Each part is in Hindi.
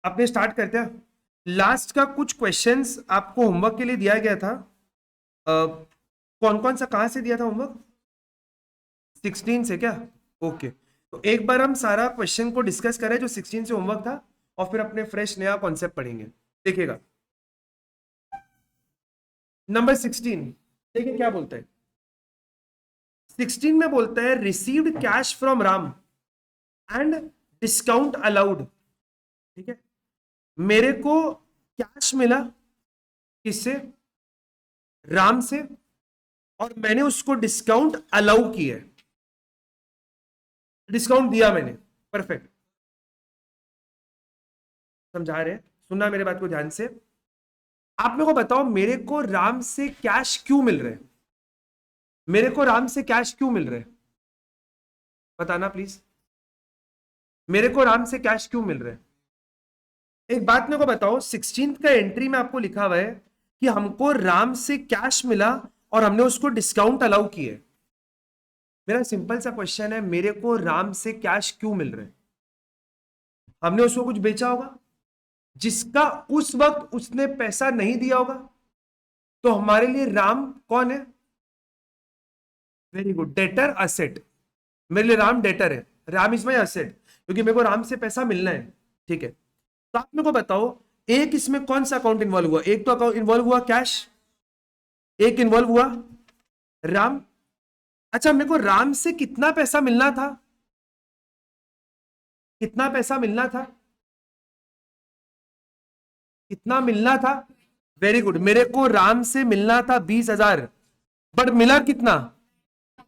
अपने स्टार्ट करते हैं। लास्ट का कुछ क्वेश्चंस आपको होमवर्क के लिए दिया गया था। कौन कौन सा कहां से दिया था होमवर्क? 16 से क्या? ओके, तो एक बार हम सारा क्वेश्चन को डिस्कस करें जो 16 से होमवर्क था, और फिर अपने फ्रेश नया कॉन्सेप्ट पढ़ेंगे। देखिएगा नंबर 16, देखिए क्या बोलते हैं। 16 में बोलता है received cash from Ram and discount allowed. ठीक है, मेरे को कैश मिला किससे? राम से, और मैंने उसको डिस्काउंट अलाउ किया है, डिस्काउंट दिया मैंने। परफेक्ट, समझा रहे हैं? सुनना मेरे बात को ध्यान से। आप मेरे को बताओ, मेरे को राम से कैश क्यों मिल रहे हैं? मेरे को राम से कैश क्यों मिल रहे हैं? बताना प्लीज, मेरे को राम से कैश क्यों मिल रहे हैं? एक बात मेरे को बताओ, 16 का एंट्री में आपको लिखा हुआ है कि हमको राम से कैश मिला और हमने उसको डिस्काउंट अलाउ किए। मेरा सिंपल सा क्वेश्चन है, मेरे को राम से कैश क्यों मिल रहे हैं? हमने उसको कुछ बेचा होगा जिसका उस वक्त उसने पैसा नहीं दिया होगा, तो हमारे लिए राम कौन है? Very good, debtor asset. मेरे लिए राम डेटर है, राम इज माई असेट, क्योंकि मेरे को राम से पैसा मिलना है। ठीक है, तो आप मेरे को बताओ, एक इसमें कौन सा अकाउंट इन्वॉल्व हुआ? एक तो अकाउंट इन्वॉल्व हुआ कैश, एक इन्वॉल्व हुआ राम। अच्छा, मेरे को राम से कितना पैसा मिलना था? कितना पैसा मिलना था? कितना मिलना था? वेरी गुड, मेरे को राम से मिलना था 20,000, बट मिला कितना?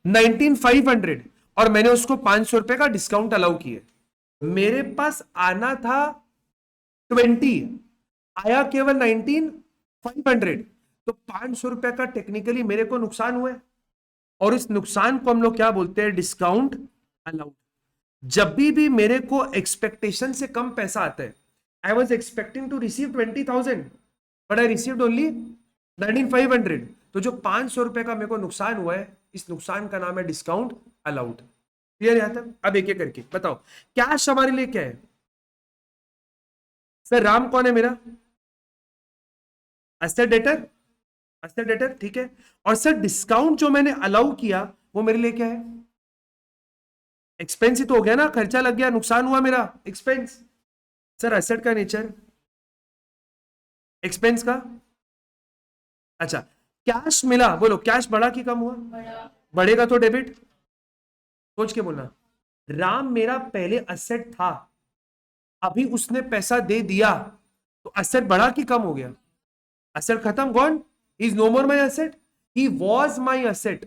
19,500, और मैंने उसको 500 रुपए का डिस्काउंट अलाउ किया। मेरे पास आना था 20, आया केवल 19,500, तो 500 रुपए का टेक्निकली मेरे को नुकसान हुआ है, और इस नुकसान को हम लोग क्या बोलते हैं? Discount allowed. जब भी मेरे को एक्सपेक्टेशन से कम पैसा आता है, I was expecting to receive 20,000, but I received only 19,500, तो जो 500 रुपए का मेरे को नुकसान हुआ है, इस नुकसान का नाम है डिस्काउंट अलाउड। क्लियर यहां तक? अब एक एक करके बताओ, कैश हमारे लिए क्या है? सर राम कौन है मेरा? एसेट डेटर, एसेट डेटर, ठीक है। और सर डिस्काउंट जो मैंने अलाउ किया वो मेरे लिए क्या है? एक्सपेंस ही तो हो गया ना, खर्चा लग गया, नुकसान हुआ मेरा, एक्सपेंस। सर एसेट का नेचर एक्सपेंस का। अच्छा, कैश मिला, बोलो कैश बढ़ा कि कम हुआ? बढ़ेगा तो डेबिट। सोच के बोलना, राम मेरा पहले असेट था, अभी उसने पैसा दे दिया, तो असेट बढ़ा कि कम हो गया? असेट खत्म, gone, is no more my asset. He was my asset,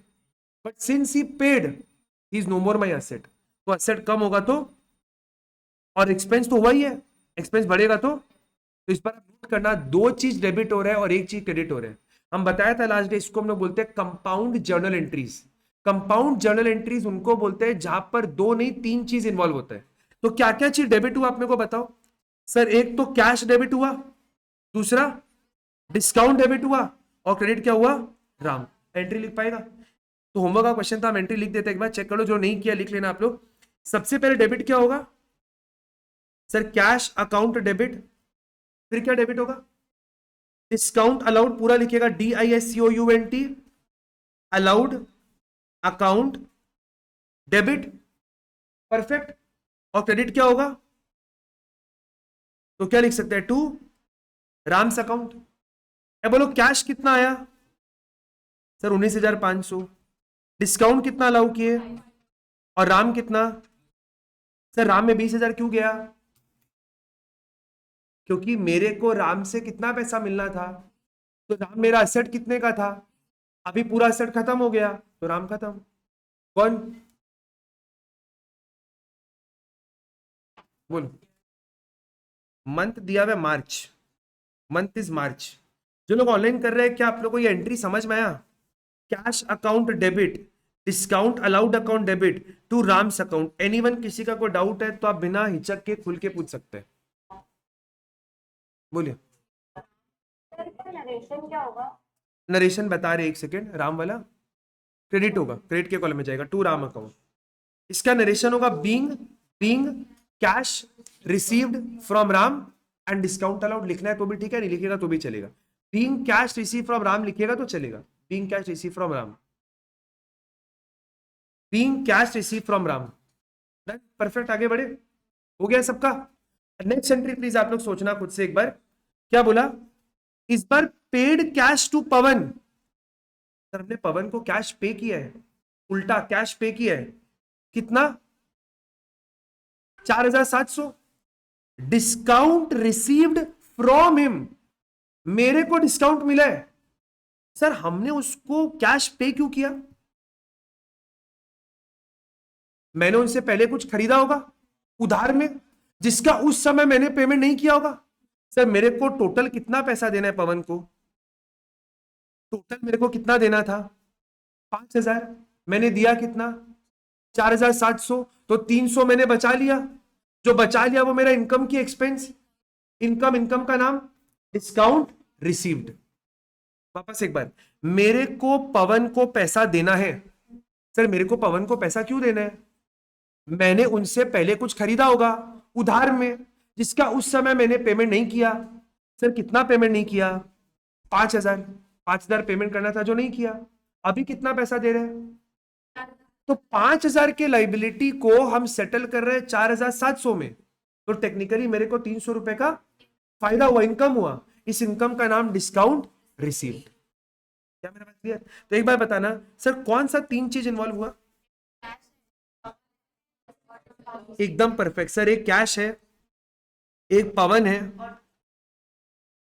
but since he paid, he is no more my asset. तो असेट कम होगा तो, और एक्सपेंस तो हुआ ही है, एक्सपेंस बढ़ेगा तो इस पर नोट करना, दो चीज डेबिट हो रहा है और एक चीज क्रेडिट हो रहा है। हम बताया था लास्ट डे, इसको हम लोग बोलते हैं compound journal entries. Compound journal entries उनको बोलते हैं जहां पर दो नहीं तीन चीज इंवॉल्व होता है। तो क्या क्या चीज डेबिट हुआ आप मेरे को बताओ? सर एक तो कैश डेबिट हुआ, दूसरा डिस्काउंट डेबिट हुआ, और क्रेडिट क्या हुआ? राम। एंट्री लिख पाएगा? तो होमवर्क का क्वेश्चन था, हम एंट्री लिख देते, एक बार चेक करो, जो नहीं किया लिख लेना आप लोग। सबसे पहले डेबिट क्या होगा? सर कैश अकाउंट डेबिट, फिर क्या डेबिट होगा? डिस्काउंट अलाउड, पूरा लिखिएगा, DISCOUNT, allowed account debit. Perfect. और क्रेडिट क्या होगा? तो क्या लिख सकते हैं? To Ram's account. अब बोलो कैश कितना आया? सर 19,500। डिस्काउंट कितना अलाउ किए? और राम कितना? सर राम में 20,000 क्यों गया? क्योंकि मेरे को राम से कितना पैसा मिलना था, तो राम मेरा असेट कितने का था? अभी पूरा असेट खत्म हो गया, तो राम खत्म। कौन? बोलो। मंथ दिया हुआ मार्च, मंथ इज मार्च। जो लोग ऑनलाइन कर रहे हैं, क्या आप लोगों को ये एंट्री समझ में आया? Cash account debit, discount allowed account debit to Ram's account. Anyone, किसी का कोई डाउट है तो आप बिना हिचक के खुल के पूछ सकते हैं, बोलिए। नरेशन क्या होगा? नरेशन बता रहे, एक सेकेंड। राम वाला क्रेडिट होगा, क्रेडिट के कॉलम में जाएगा, टू राम अकाउंट। इसका नरेशन होगा being being cash received from Ram and discount allowed लिखना है तो भी ठीक है, नहीं लिखेगा तो भी चलेगा। Being cash receive from Ram लिखिएगा तो चलेगा, being cash receive from Ram, being cash receive from Ram. Perfect, आगे बढ़े, हो गया सबका। नेक्स्ट एंट्री प्लीज आप लोग सोचना खुद से एक बार, क्या बोला इस बार, paid cash to Pavan. Sir हमने पवन को कैश पे किया है, उल्टा कैश पे किया है, कितना 4700। डिस्काउंट रिसीव्ड फ्रॉम हिम, मेरे को डिस्काउंट मिला है। सर हमने उसको कैश पे क्यों किया, मैंने उनसे पहले कुछ खरीदा होगा उधार में, जिसका उस समय मैंने पेमेंट नहीं किया होगा। सर मेरे को टोटल कितना पैसा देना है पवन को, टोटल मेरे को कितना देना था 5000, मैंने दिया कितना 4700, तो 300 मैंने बचा लिया, जो बचा लिया वो मेरा इनकम की एक्सपेंस, इनकम, इनकम का नाम डिस्काउंट रिसीव्ड। वापस एक बार, मेरे को पवन को पैसा देना है। सर मेरे को पवन को पैसा क्यों देना है, मैंने उनसे पहले कुछ खरीदा होगा उधार में, जिसका उस समय मैंने पेमेंट नहीं किया। सर कितना पेमेंट नहीं किया 5000, 5000 पेमेंट करना था जो नहीं किया, अभी कितना पैसा दे रहे हैं, तो 5000 के लाइबिलिटी को हम सेटल कर रहे हैं 4700 में, तो टेक्निकली मेरे को 300 रुपए का फायदा हुआ, इनकम हुआ, इस इनकम का नाम डिस्काउंट रिसीव्ड। क्या मेरा बात क्लियर, तो एक बार बताना सर कौन सा 3 चीज इन्वॉल्व हुआ, एकदम परफेक्ट सर, एक कैश है, एक पवन है,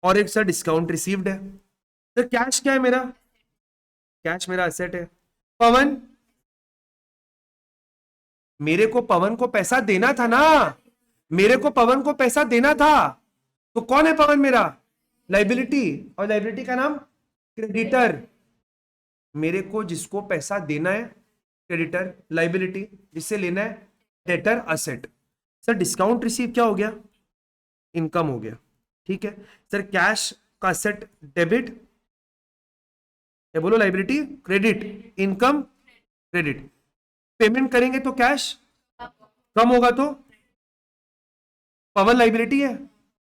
और एक सर डिस्काउंट रिसीव्ड है। सर कैश क्या है मेरा, कैश मेरा एसेट है, पवन मेरे को पवन को पैसा देना था ना, मेरे को पवन को पैसा देना था, तो कौन है पवन मेरा, लाइबिलिटी, और लाइबिलिटी का नाम क्रेडिटर, मेरे को जिसको पैसा देना है क्रेडिटर, लाइबिलिटी जिससे लेना है debtor, asset. Sir discount receive क्या हो गया, इनकम हो गया, ठीक है। सर कैश का असेट डेबिट, या बोलो liability credit, income credit, payment करेंगे तो कैश कम होगा, तो पवन लाइबिलिटी है,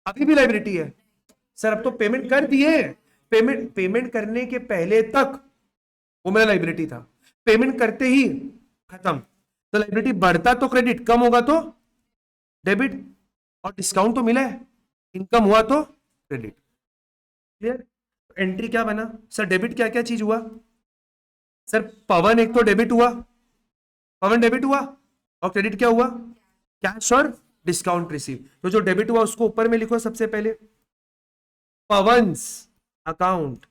अभी भी लाइबिलिटी है। सर अब तो पेमेंट कर दिए, पेमेंट करने के पहले तक वो मेरा लाइबिलिटी था, पेमेंट करते ही खत्म, तो लाइबिलिटी बढ़ता तो क्रेडिट, कम होगा तो डेबिट, और डिस्काउंट तो मिला है, इनकम हुआ तो क्रेडिट। क्लियर, एंट्री क्या बना सर, डेबिट क्या क्या चीज हुआ, सर पवन एक तो डेबिट हुआ, पवन डेबिट हुआ, और क्रेडिट क्या हुआ, कैश और डिस्काउंट रिसीव। तो जो डेबिट हुआ उसको ऊपर में लिखो सबसे पहले, Pavan's account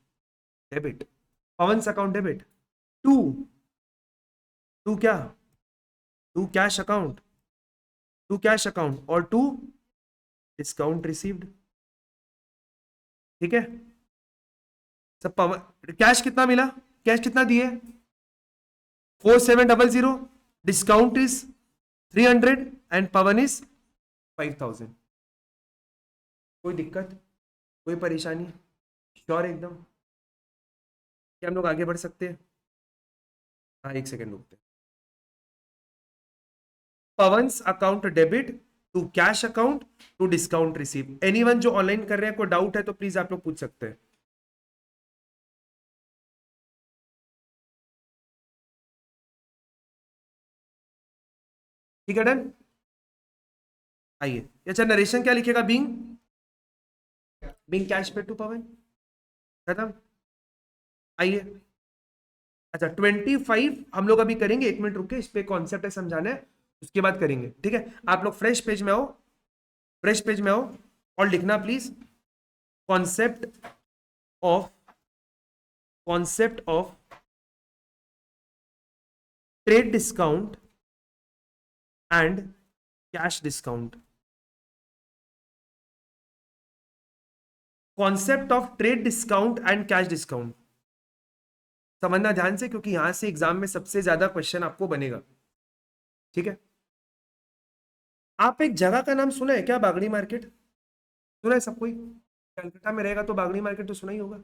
debit, Pavan's account debit, to to क्या, to cash account, to cash account, और टू डिस्काउंट रिसीव्ड, ठीक है। सब पवन कैश कितना मिला, कैश कितना दिए 4700, discount is 300 and Pawan is 5000। कोई दिक्कत, कोई परेशानी, श्योर एकदम, क्या हम लोग आगे बढ़ सकते हैं, हाँ एक सेकेंड रुकते हैं। Pavan's account debit to cash account to discount receive. Anyone जो ऑनलाइन कर रहे हैं, कोई डाउट है तो प्लीज आप लोग पूछ सकते हैं। ठीक है, डन। आइए, अच्छा नरेशन क्या लिखेगा, बीइंग, बीइंग कैश पे टू पवन, खत्म। आइए, अच्छा 25 हम लोग अभी करेंगे, 1 मिनट रुके, इस पे कॉन्सेप्ट है समझाना है, उसके बाद करेंगे, ठीक है। आप लोग फ्रेश पेज में आओ, फ्रेश पेज में आओ, और लिखना please concept of trade discount and cash discount, concept of trade discount and cash discount. समझना ध्यान से, क्योंकि यहां से एग्जाम में सबसे ज्यादा क्वेश्चन आपको बनेगा, ठीक है। आप एक जगह का नाम सुना है क्या, बागड़ी मार्केट, सुना है सब कोई, कलकत्ता में रहेगा तो बागड़ी मार्केट तो सुना ही होगा।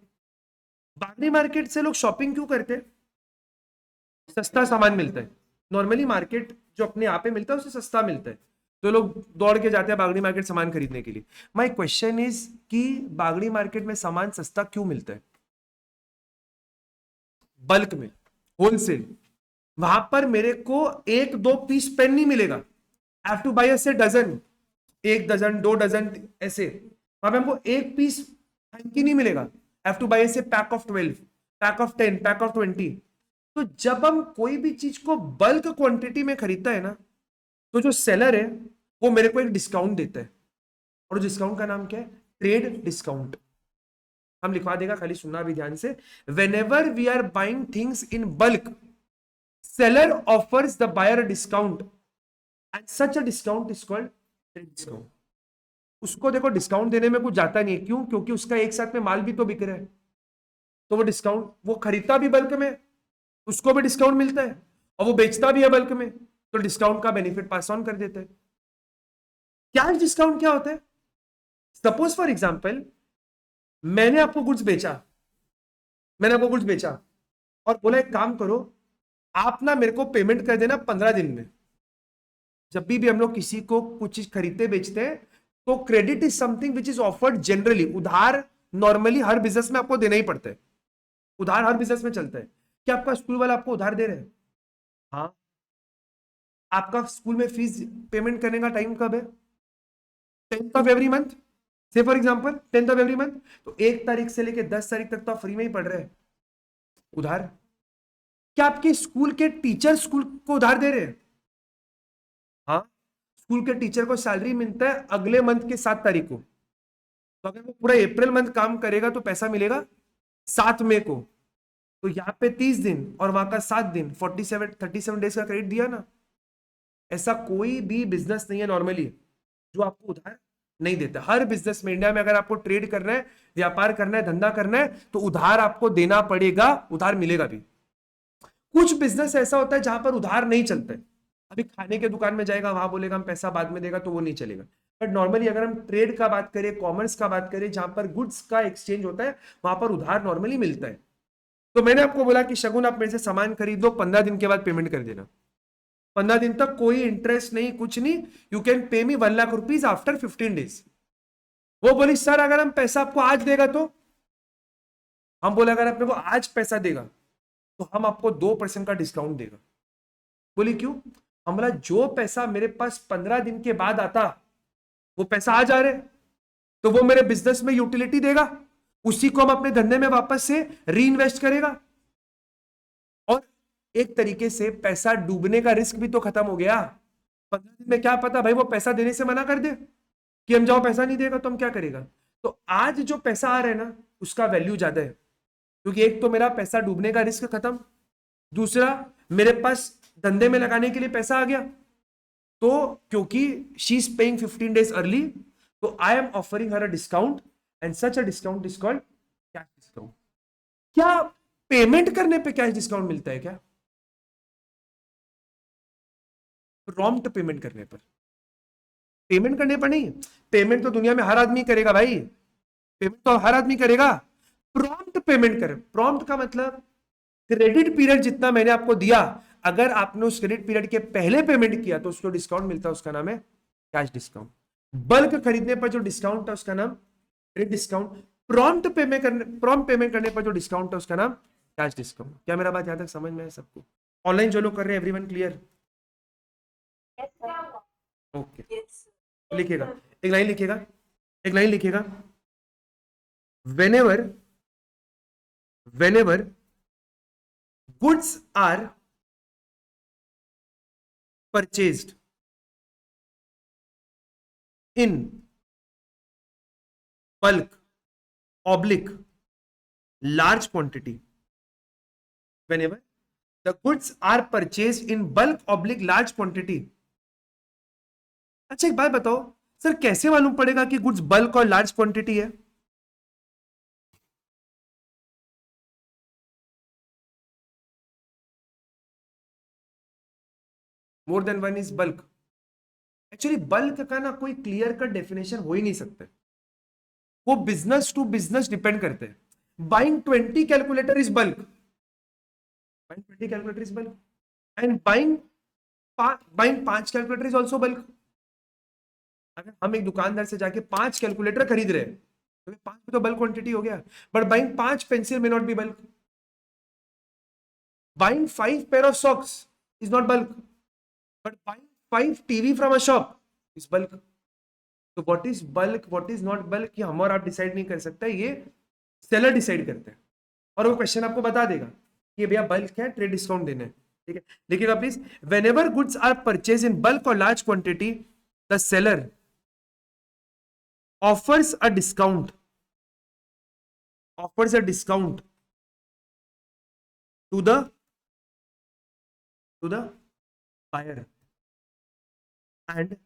बागड़ी मार्केट से लोग शॉपिंग क्यों करते हैं, सस्ता सामान मिलता है, नॉर्मली मार्केट जो अपने यहाँ पे मिलता है उससे सस्ता मिलता है, तो लोग दौड़ के जाते हैं बागड़ी मार्केट सामान खरीदने के लिए। माय क्वेश्चन इज कि बागड़ी मार्केट में सामान सस्ता क्यों मिलता है? बल्क में, होलसेल, वहां पर मेरे को एक दो पीस पेन नहीं मिलेगा, आई हैव टू बाय से डजन, एक डजन, दो डजन, ऐसे। वहां पे हमको एक पीस हैंकी नहीं मिलेगा, आई हैव टू बाय से pack of 12, pack of 10, pack of 20। तो जब हम कोई भी चीज को बल्क क्वांटिटी में खरीदता है ना, तो जो सेलर है वो मेरे को एक डिस्काउंट देता है, और डिस्काउंट का नाम क्या है? Trade discount. हम लिखवा देगा, खाली सुनना भी ध्यान से। Whenever we are buying things in bulk, seller offers the buyer discount and such a discount is called trade discount. उसको देखो डिस्काउंट देने में कुछ जाता नहीं है, क्यों? क्योंकि उसका एक साथ में माल भी तो बिक रहा है, तो वो डिस्काउंट, वो खरीदता भी बल्क में, उसको भी डिस्काउंट मिलता है, और वो बेचता भी है बल्क में, तो डिस्काउंट का बेनिफिट पास ऑन कर देते हैं। कैश डिस्काउंट क्या होता है? सपोज फॉर एग्जाम्पल, मैंने आपको गुड्स बेचा, मैंने आपको गुड्स बेचा और बोला एक काम करो, आप ना मेरे को पेमेंट कर देना 15 दिन में। जब भी हम लोग किसी को कुछ चीज खरीदते बेचते हैं, तो credit is something which is offered generally. उधार नॉर्मली हर बिजनेस में आपको देना ही पड़ता है, उधार हर बिजनेस में चलता है। क्या आपका स्कूल वाला आपको उधार दे रहे हैं? हाँ। आपका स्कूल में फीस पेमेंट करने का टाइम कब है? 10th ऑफ एवरी मंथ, से for example 10th of every month. तो 1 तारीख से लेके 10 तारीख तक तो आप फ्री में ही पढ़ रहे हैं उधार। क्या आपके स्कूल के टीचर स्कूल को उधार दे रहे हैं? हाँ। स्कूल के टीचर को सैलरी मिलता है अगले मंथ के 7 तारीख को, तो अगर वो पूरा अप्रैल मंथ काम करेगा तो पैसा मिलेगा 7 मई को। तो यहाँ पे 30 दिन और वहां का 7 दिन, 37 डेज का क्रेडिट दिया ना। ऐसा कोई भी बिजनेस नहीं है नॉर्मली जो आपको उधार नहीं देता। हर बिजनेस में, इंडिया में अगर आपको ट्रेड करना है, व्यापार करना है, धंधा करना है, तो उधार आपको देना पड़ेगा, उधार मिलेगा भी। कुछ बिजनेस ऐसा होता है जहां पर उधार नहीं चलता है। अभी खाने के दुकान में जाएगा, वहां बोलेगा हम पैसा बाद में देगा, तो वो नहीं चलेगा। बट नॉर्मली अगर हम ट्रेड का बात करें, कॉमर्स का बात करें, जहां पर गुड्स का एक्सचेंज होता है, वहां पर उधार नॉर्मली मिलता है। तो मैंने आपको बोला कि शगुन आप मेरे से सामान खरीद लो, 15 दिन के बाद पेमेंट कर देना। 15 दिन तक कोई इंटरेस्ट नहीं, कुछ नहीं। You can pay me 1 lakh rupees after 15 days. वो बोली सर अगर हम पैसा आपको आज देगा तो? हम बोले अगर अपने को आज पैसा देगा तो हम आपको 2% का डिस्काउंट देगा। बोली क्यों? हम बोला जो पैसा मेरे पास 15 दिन के बाद आता, वो पैसा आज आ रहे, तो वो मेरे बिजनेस में यूटिलिटी देगा, उसी को हम अपने धंधे में वापस से री इन्वेस्ट करेगा, और एक तरीके से पैसा डूबने का रिस्क भी तो खत्म हो गया। 15 दिन में क्या पता भाई वो पैसा देने से मना कर दे कि हम जाओ पैसा नहीं देगा तो हम क्या करेगा। तो आज जो पैसा आ रहा है ना, उसका वैल्यू ज्यादा है, क्योंकि एक तो मेरा पैसा डूबने का रिस्क खत्म, दूसरा मेरे पास धंधे में लगाने के लिए पैसा आ गया। तो क्योंकि she is paying 15 days early, तो I am offering her a discount, and such a discount is called cash discount. क्या पेमेंट करने पे कैश डिस्काउंट मिलता है क्या? प्रॉम्प्ट पेमेंट करने पर, पेमेंट करने पर नहीं। पेमेंट तो दुनिया में हर आदमी करेगा भाई, पेमेंट तो हर आदमी करेगा। प्रॉम्प्ट पेमेंट करे, प्रॉम्प्ट का मतलब क्रेडिट पीरियड जितना मैंने आपको दिया, अगर आपने उस क्रेडिट पीरियड के पहले पेमेंट किया तो उसको डिस्काउंट मिलता है, उसका नाम है कैश डिस्काउंट। बल्क खरीदने पर जो डिस्काउंट है उसका नाम क्रेडिट डिस्काउंट। प्रॉम्प्ट पेमेंट करने पर जो डिस्काउंट है उसका नाम कैश डिस्काउंट। क्या मेरा बात यहां तक समझ में है सबको? ऑनलाइन जो लोग कर रहे हैं, एवरीवन क्लियर? ओके। लिखिएगा, एक लाइन लिखिएगा, एक लाइन लिखिएगा। whenever whenever goods are purchased in bulk oblique large quantity, whenever the goods are purchased in bulk oblique large quantity। अच्छा एक बात बताओ सर, कैसे मालूम पड़ेगा कि गुड्स बल्क और लार्ज क्वांटिटी है? More than one is bulk. Actually bulk का ना कोई क्लियर कट डेफिनेशन हो ही नहीं सकता, वो बिजनेस टू बिजनेस डिपेंड करते हैं। Buying 20 calculator is bulk, buying 20 calculator is bulk, and buying 5 calculator is also bulk. अगर हम एक दुकानदार से जाके 5 कैलकुलेटर खरीद रहे हैं तो 5 में तो बल्क क्वांटिटी हो गया, but buying 5 pencil may not be bulk, buying 5 pair of socks is not bulk, but buying 5 TV from a shop is bulk. तो what is bulk, what is not bulk, ये हम और आप डिसाइड नहीं कर सकते, ये सेलर डिसाइड करते हैं। और वो क्वेश्चन आपको बता देगा कि भैया बल्क है, ट्रेड डिस्काउंट देना है, ठीक है। देखिएगा please, whenever goods are purchase in bulk और large quantity, the seller offers a discount, offers a discount to the buyer, and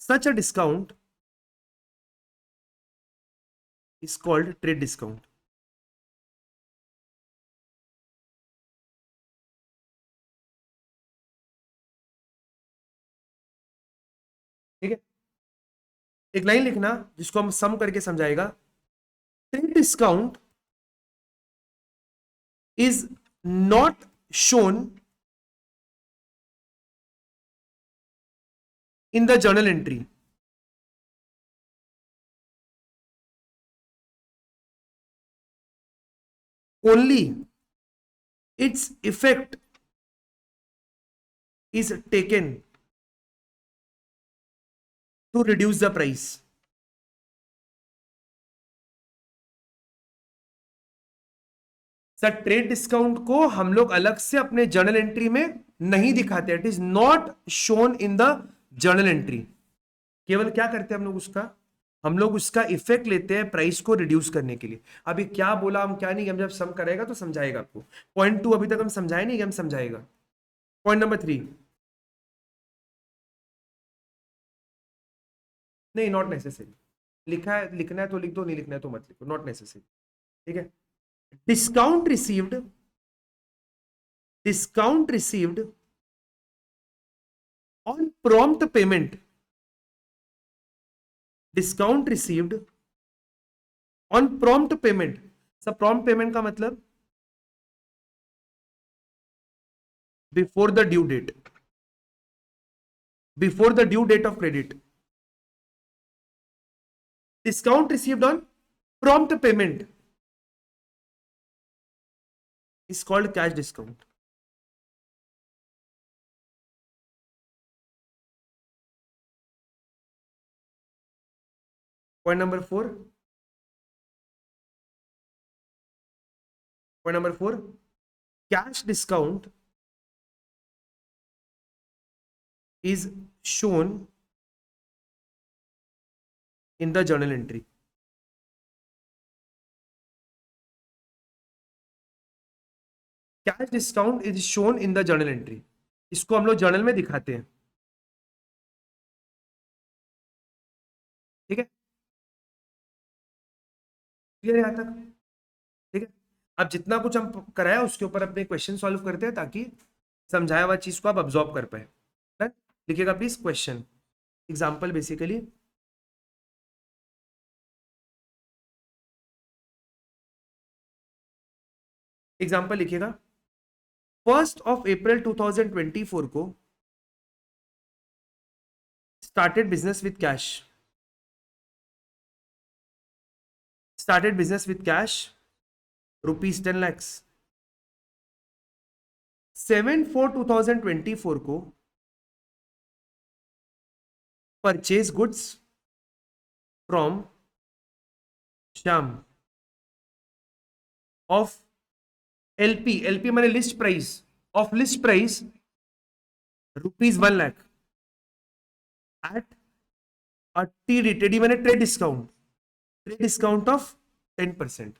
such a discount is called trade discount. ठीक है, एक लाइन लिखना जिसको हम सम करके समझाएगा। Trade discount is not shown in the journal entry, only its effect is taken to reduce the price. Sir trade discount को हम लोग अलग से अपने जर्नल एंट्री में नहीं दिखाते, it is not shown in the journal entry. केवल क्या करते हैं हम लोग उसका, हम लोग उसका इफेक्ट लेते हैं प्राइस को रिड्यूस करने के लिए। अभी क्या बोला हम क्या नहीं, हम जब सम करेगा तो समझाएगा आपको। पॉइंट 2 अभी तक हम समझाए नहीं, हम समझाएगा। पॉइंट नंबर 3, नहीं नॉट नेसेसरी, लिखा है लिखना है तो लिख दो, नहीं लिखना है तो मत लिखो, नॉट नेसेसरी, ठीक है। Discount received, discount received on prompt payment, discount received on prompt payment. सब प्रॉम्प्ट पेमेंट का मतलब before the due date, before the due date of credit. Discount received on prompt payment is called cash discount. Point number 4, point number 4, cash discount is shown in the journal entry. Cash discount is shown in the journal entry, इसको हम लोग जर्नल में दिखाते हैं, ठीक है। क्लियर है यहाँ तक, ठीक है। अब जितना कुछ हम कराया उसके ऊपर अपने क्वेश्चन सॉल्व करते हैं ताकि समझाया हुआ चीज को आप अब्सॉर्ब कर पाए। लिखिएगा please question, example basically. Example लिखिएगा, 1 अप्रैल 2024 को started business with cash, started business with cash rupees 10 lakhs। 7/4/2024 को purchase goods from Shyam of LP, LP मैंने list price, of list price rupees 1 lakh at T T मैंने trade discount, trade discount of 10%।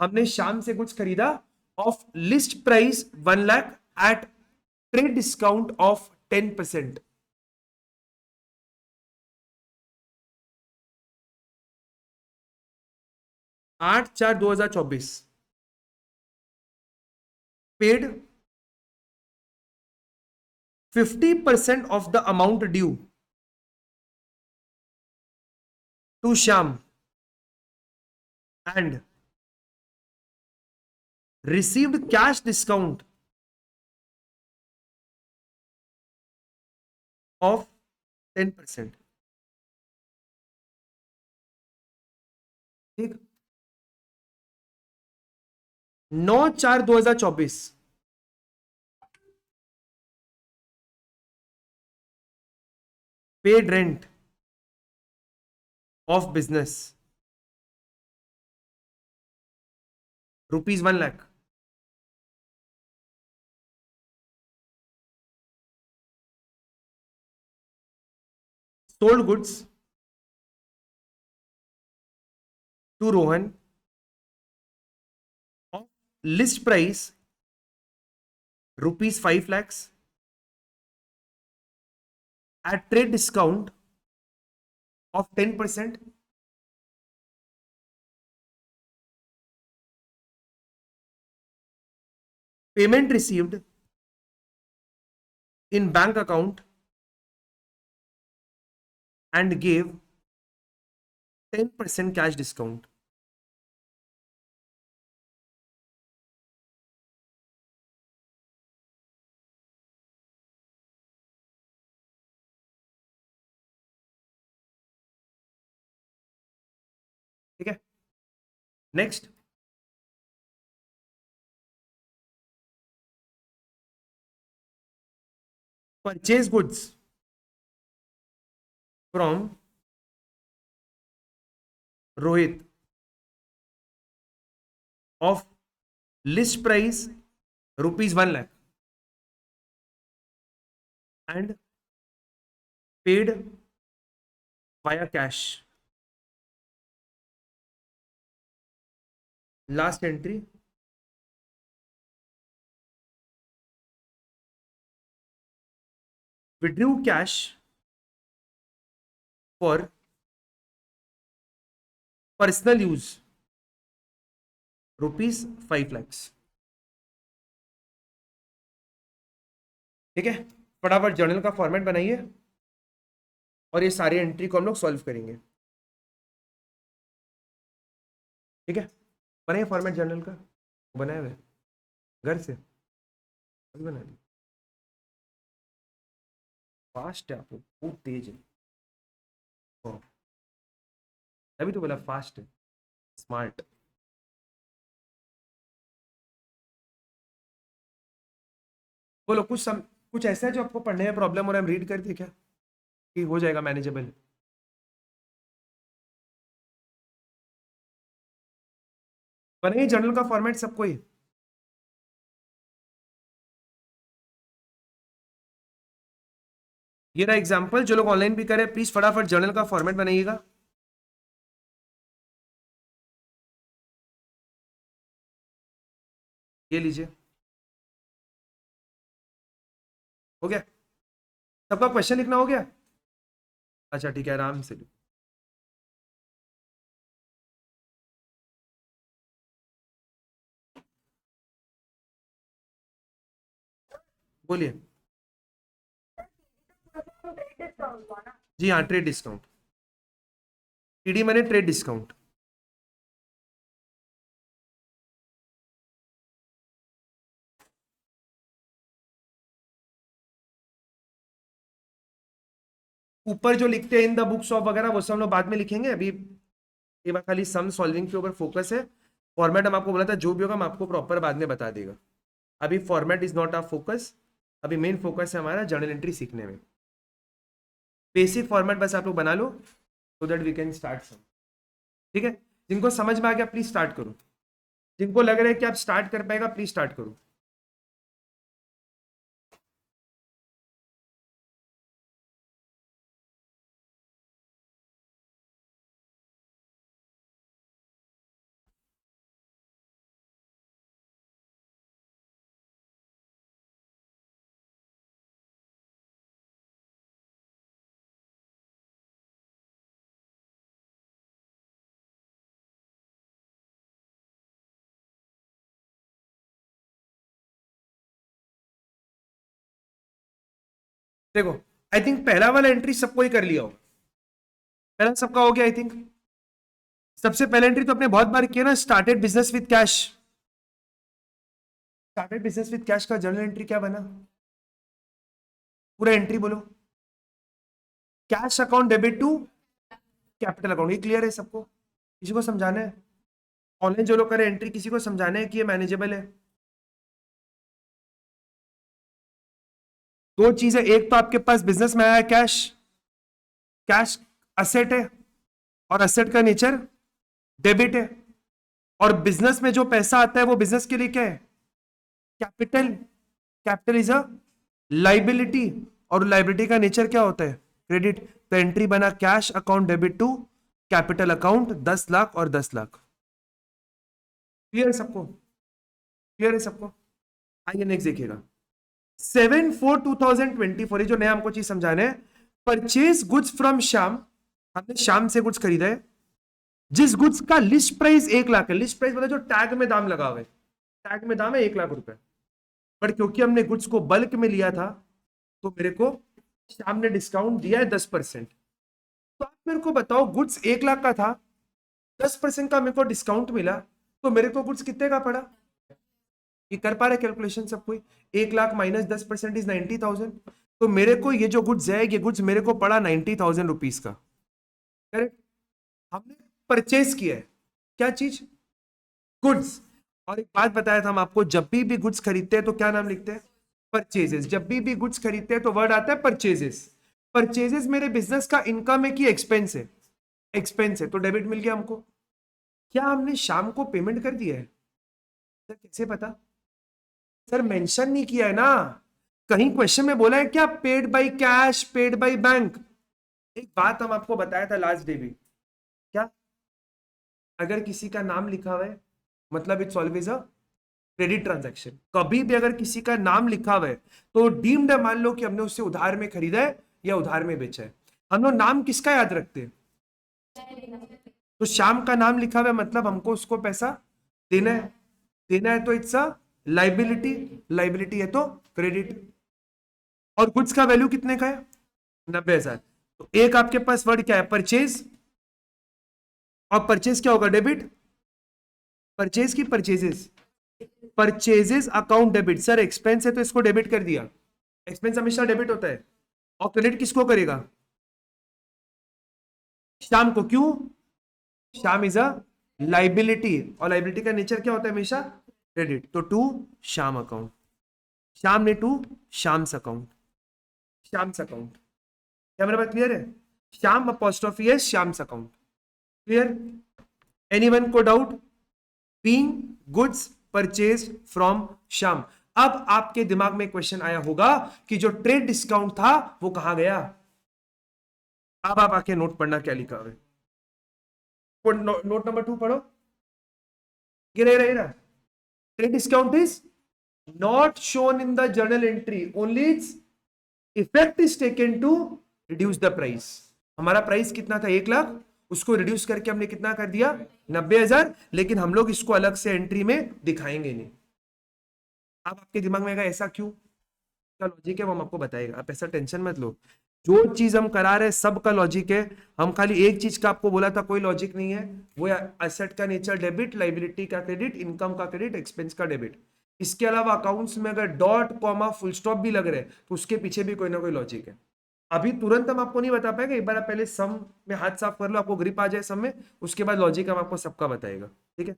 हमने शाम से कुछ खरीदा of list price 1 lakh at trade discount of 10%। 8/4/2024 paid 50% of the amount due to Shyam and received cash discount of 10%। ठीक। 9/4/2024, paid rent of business ₹1,00,000। Sold goods to Rohan of list price ₹5 lakhs at trade discount of 10%, payment received in bank account and gave 10% cash discount। ठीक है, next. Purchase goods from Rohit of list price ₹1 lakh and paid via cash। Last entry, withdrew cash for personal use ₹5 lakhs। ठीक है, फटाफट जर्नल का फॉर्मेट बनाइए और ये सारी एंट्री को हम लोग सॉल्व करेंगे। ठीक है, बनाइए फॉर्मेट जर्नल का, बनाए हुए घर से अभी बना ली। फास्ट है, आप लोग बहुत तेज है। ओ, अभी तो बोला फास्ट है, स्मार्ट। बोलो कुछ ऐसा है जो आपको पढ़ने में प्रॉब्लम हो रहा है, हम रीड कर दिए क्या कि हो जाएगा मैनेजेबल? बनाइए जर्नल का फॉर्मेट सबको ही। ये रहा एग्जांपल, जो लोग ऑनलाइन भी करें प्लीज फटाफट जर्नल का फॉर्मेट बनाइएगा। ये लीजिए, हो गया सबका? क्वेश्चन लिखना हो गया? अच्छा ठीक है, आराम से लिखो। बोलिए। जी हाँ, ट्रेड डिस्काउंट, टीडी मैंने ट्रेड डिस्काउंट। ऊपर जो लिखते हैं इन द बुक्स ऑफ वगैरह वो सब हम लोग बाद में लिखेंगे, अभी ये बात खाली सम सॉल्विंग के ऊपर फोकस है। फॉर्मेट हम आपको बोला था, जो भी होगा हम आपको प्रॉपर बाद में बता देगा। अभी format is not our focus, अभी मेन फोकस है हमारा जर्नल एंट्री सीखने में। बेसिक फॉर्मेट बस आप लोग बना लो so that we can start sum. ठीक है, जिनको समझ में आ गया प्लीज स्टार्ट करो, जिनको लग रहा है कि आप स्टार्ट कर पाएगा प्लीज स्टार्ट करो। देखो, आई थिंक पहला वाला एंट्री सबको ही कर लिया होगा, पहला सबका हो गया आई थिंक। सबसे पहले एंट्री तो अपने बहुत बार किया ना, started business with cash. Started business with cash का जर्नल एंट्री क्या बना? पूरा एंट्री बोलो। Cash account debit to capital account. ये क्लियर है सबको? किसी को समझाना है? ऑनलाइन जो लोग करें एंट्री, किसी को समझाना है कि ये मैनेजेबल है? दो चीजें, एक तो आपके पास बिजनेस में आया कैश, कैश असेट है और असेट का नेचर डेबिट है, और बिजनेस में जो पैसा आता है वो बिजनेस के लिए क्या है? Capital. Capital is a liability, और लाइबिलिटी का नेचर क्या होता है? क्रेडिट। तो एंट्री बना cash account debit to capital account 10 lakh और 10 लाख। क्लियर है सबको? क्लियर है सबको? आइए नेक्स्ट देखिएगा। 7/4/2024, ये जो नया हमको चीज समझाना है। परचेज गुड्स फ्रॉम श्याम, हमने श्याम से गुड्स खरीदा है, जिस गुड्स का लिस्ट प्राइस 1 लाख है। लिस्ट प्राइस मतलब जो टैग में दाम लगा हुआ है, टैग में दाम है 1 लाख रुपए, बट क्योंकि हमने गुड्स को बल्क में लिया था तो मेरे को श्याम ने डिस्काउंट दिया है 10%। तो आप मेरे को बताओ, गुड्स 1 लाख का था, 10% का मेरे को डिस्काउंट मिला, तो मेरे को गुड्स कितने का पड़ा? ये कर पा रहे कैलकुलेशन सब कोई? 1 लाख माइनस 10% इज 90,000। तो मेरे को ये जो गुड्स है, ये गुड्स मेरे को पड़ा 90,000 रुपीज का। करेक्ट? हमने परचेज किया है क्या चीज? गुड्स। और एक बात बताया था हम आपको, जब भी गुड्स खरीदते हैं तो क्या नाम लिखते हैं? परचेजेस। जब भी गुड्स खरीदते हैं तो वर्ड आता है परचेजेस। परचेजेस मेरे बिजनेस का इनकम है कि एक्सपेंस है? एक्सपेंस है, तो डेबिट मिल गया हमको। क्या हमने शाम को पेमेंट कर दिया है? सर कैसे पता? सर मेंशन नहीं किया है ना, कहीं क्वेश्चन में बोला है क्या paid by cash, paid by bank? एक बात हम आपको बताया था लास्ट डे भी, क्या अगर किसी का नाम लिखा हुआ है मतलब it's always a credit transaction. कभी भी अगर किसी का नाम लिखा हुआ है तो डीम्ड है, मान लो कि हमने उससे उधार में खरीदा है या उधार में बेचा है। हम लोग नाम किसका याद रखते हैं? तो श्याम का नाम लिखा हुआ है मतलब हमको उसको पैसा देना है। देना है तो इट्स अ लाइबिलिटी, लाइबिलिटी है तो क्रेडिट। और गुड्स का वैल्यू कितने का है? 90,000। तो एक आपके पास वर्ड क्या है? परचेज। और परचेज क्या होगा? डेबिट। परचेज की purchases, purchases account debit. Sir expense है तो इसको डेबिट कर दिया, एक्सपेंस हमेशा डेबिट होता है। और क्रेडिट किसको करेगा? श्याम को। क्यों? श्याम इज अ लाइबिलिटी, और लाइबिलिटी का नेचर क्या होता है? हमेशा क्रेडिट। तो टू श्याम अकाउंट, श्याम ने to Shyam's account, Shyam's account. क्या मेरा बात क्लियर है? श्याम अपॉस्ट्रोफी है श्याम्स अकाउंट। क्लियर? एनीवन को doubt? Being goods purchase from Shyam. अब आपके दिमाग में क्वेश्चन आया होगा कि जो ट्रेड डिस्काउंट था वो कहां गया? अब आप आके नोट पढ़ना क्या लिखा हुआ है। नोट नंबर 2 पढ़ो। ये रहा trade discount is not shown in the journal entry, only its effect is taken to reduce the price. हमारा प्राइस कितना था? 1 लाख, उसको रिड्यूस करके हमने कितना कर दिया? 90,000। लेकिन हम लोग इसको अलग से एंट्री में दिखाएंगे नहीं। अब आपके दिमाग में आएगा ऐसा क्यों, क्या लॉजिक है वो हम आपको बताएगा, आप ऐसा टेंशन मत लो। जो चीज हम करा रहे हैं सब का लॉजिक है। हम खाली एक चीज का आपको बोला था कोई लॉजिक नहीं है, वो एसेट का नेचर डेबिट, लाइबिलिटी का क्रेडिट, इनकम का क्रेडिट, एक्सपेंस का डेबिट। इसके अलावा अकाउंट्स में अगर डॉट कॉमा फुल स्टॉप भी लग रहे हैं तो उसके पीछे भी कोई ना कोई लॉजिक है। अभी तुरंत हम आपको नहीं बता पाएंगे, एक बार आप पहले सम में हाथ साफ कर लो, आपको ग्रिप आ जाए सम में, उसके बाद लॉजिक हम आपको सबका बताएगा। ठीक है,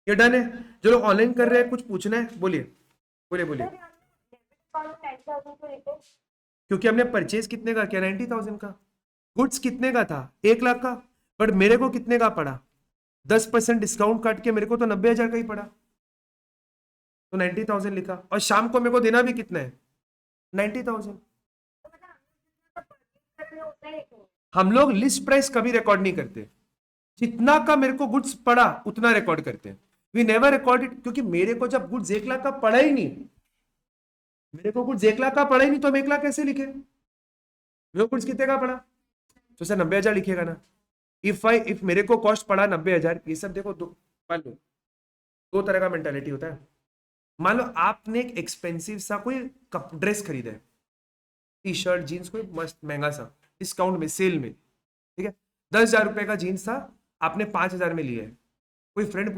ये डन है? जो लोग ऑनलाइन कर रहे हैं कुछ पूछना है? बोलिए बोलिए बोलिए। क्योंकि हमने परचेज कितने का किया? 90,000 का। गुड्स कितने का था? 1 लाख का। बट मेरे को कितने का पड़ा? 10% डिस्काउंट काट के मेरे को तो 90,000 का ही पड़ा, तो 90,000 लिखा। और शाम को मेरे को देना भी कितना है? 90,000। हम लोग लिस्ट प्राइस कभी रिकॉर्ड नहीं करते, जितना का मेरे को गुड्स पड़ा उतना रिकॉर्ड करते हैं। वी नेवर रिकॉर्ड इट, क्योंकि मेरे को जब गुड्स 1 लाख का पड़ा ही नहीं, मेरे को गुड्स 1 लाख का पड़ा ही नहीं तो हम 1 लाख कैसे लिखे? मेरे को गुड्स कितने का पड़ा? तो सर 90,000 लिखेगा ना। इफ मेरे को कॉस्ट पड़ा 90,000, ये सब देखो मान लो दो तरह का मेंटालिटी होता है। मान लो आपने एक एक्सपेंसिव सा कोई ड्रेस खरीदा है, टी शर्ट जीन्स, कोई मस्त महंगा सा, डिस्काउंट में, सेल में, ठीक है, 10,000 रुपए का जीन्स था, आपने 5,000 में लिया है। कोई फ्रेंड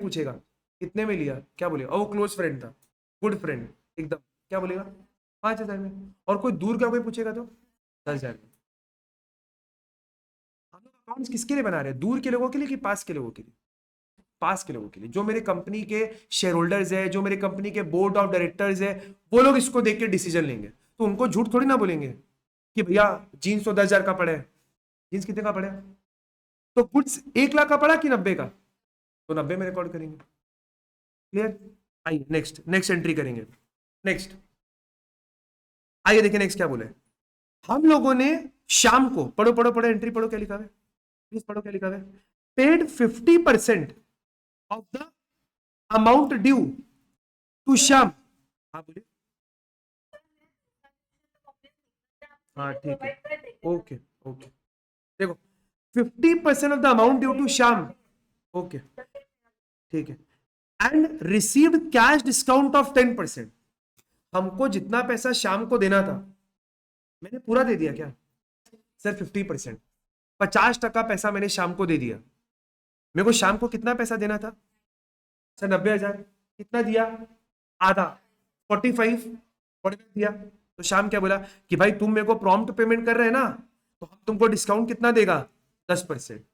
पूछेगा कितने में लिया, क्या बोलेगा? वो क्लोज फ्रेंड था, गुड फ्रेंड एकदम, क्या बोलेगा? 5,000 में। और कोई दूर का कोई पूछेगा तो 10,000। हम लोग अकाउंट्स किसके लिए बना रहे हैं, दूर के लोगों के लिए कि पास के लोगों के लिए? पास के लोगों के लिए, जो मेरे कंपनी के शेयर होल्डर्स है, जो मेरे कंपनी के बोर्ड ऑफ डायरेक्टर्स है, वो लोग इसको देख के डिसीजन लेंगे। तो उनको झूठ थोड़ी ना बोलेंगे कि भैया जीन्स तो 10,000 का पड़ा है। जीन्स कितने का पड़ा है? तो गुड्स 1 लाख का पड़ा कि 90 का? तो 90 में रिकॉर्ड करेंगे। क्लियर? आइए नेक्स्ट, नेक्स्ट एंट्री करेंगे। नेक्स्ट आइए देखिए नेक्स्ट क्या बोले। हम लोगों ने शाम को, पढ़ो पढ़ो पढ़ो, एंट्री पढ़ो, क्या लिखा है प्लीज पढ़ो, क्या लिखा है? Paid 50% of the amount due to Shyam. हाँ बोलिए। हाँ ठीक है, ओके ओके। देखो 50% of the amount due to Shyam, okay ठीक है। And received cash discount of 10%। हमको जितना पैसा शाम को देना था मैंने पूरा दे दिया क्या? सर 50%, 50% पैसा मैंने शाम को दे दिया। मेरे को शाम को कितना पैसा देना था? सर 90,000। कितना दिया? आधा, 45 दिया। तो शाम क्या बोला कि भाई तुम मेरे को प्रॉम्प्ट पेमेंट कर रहे हैं ना, तो हम तुमको डिस्काउंट कितना देगा? 10%।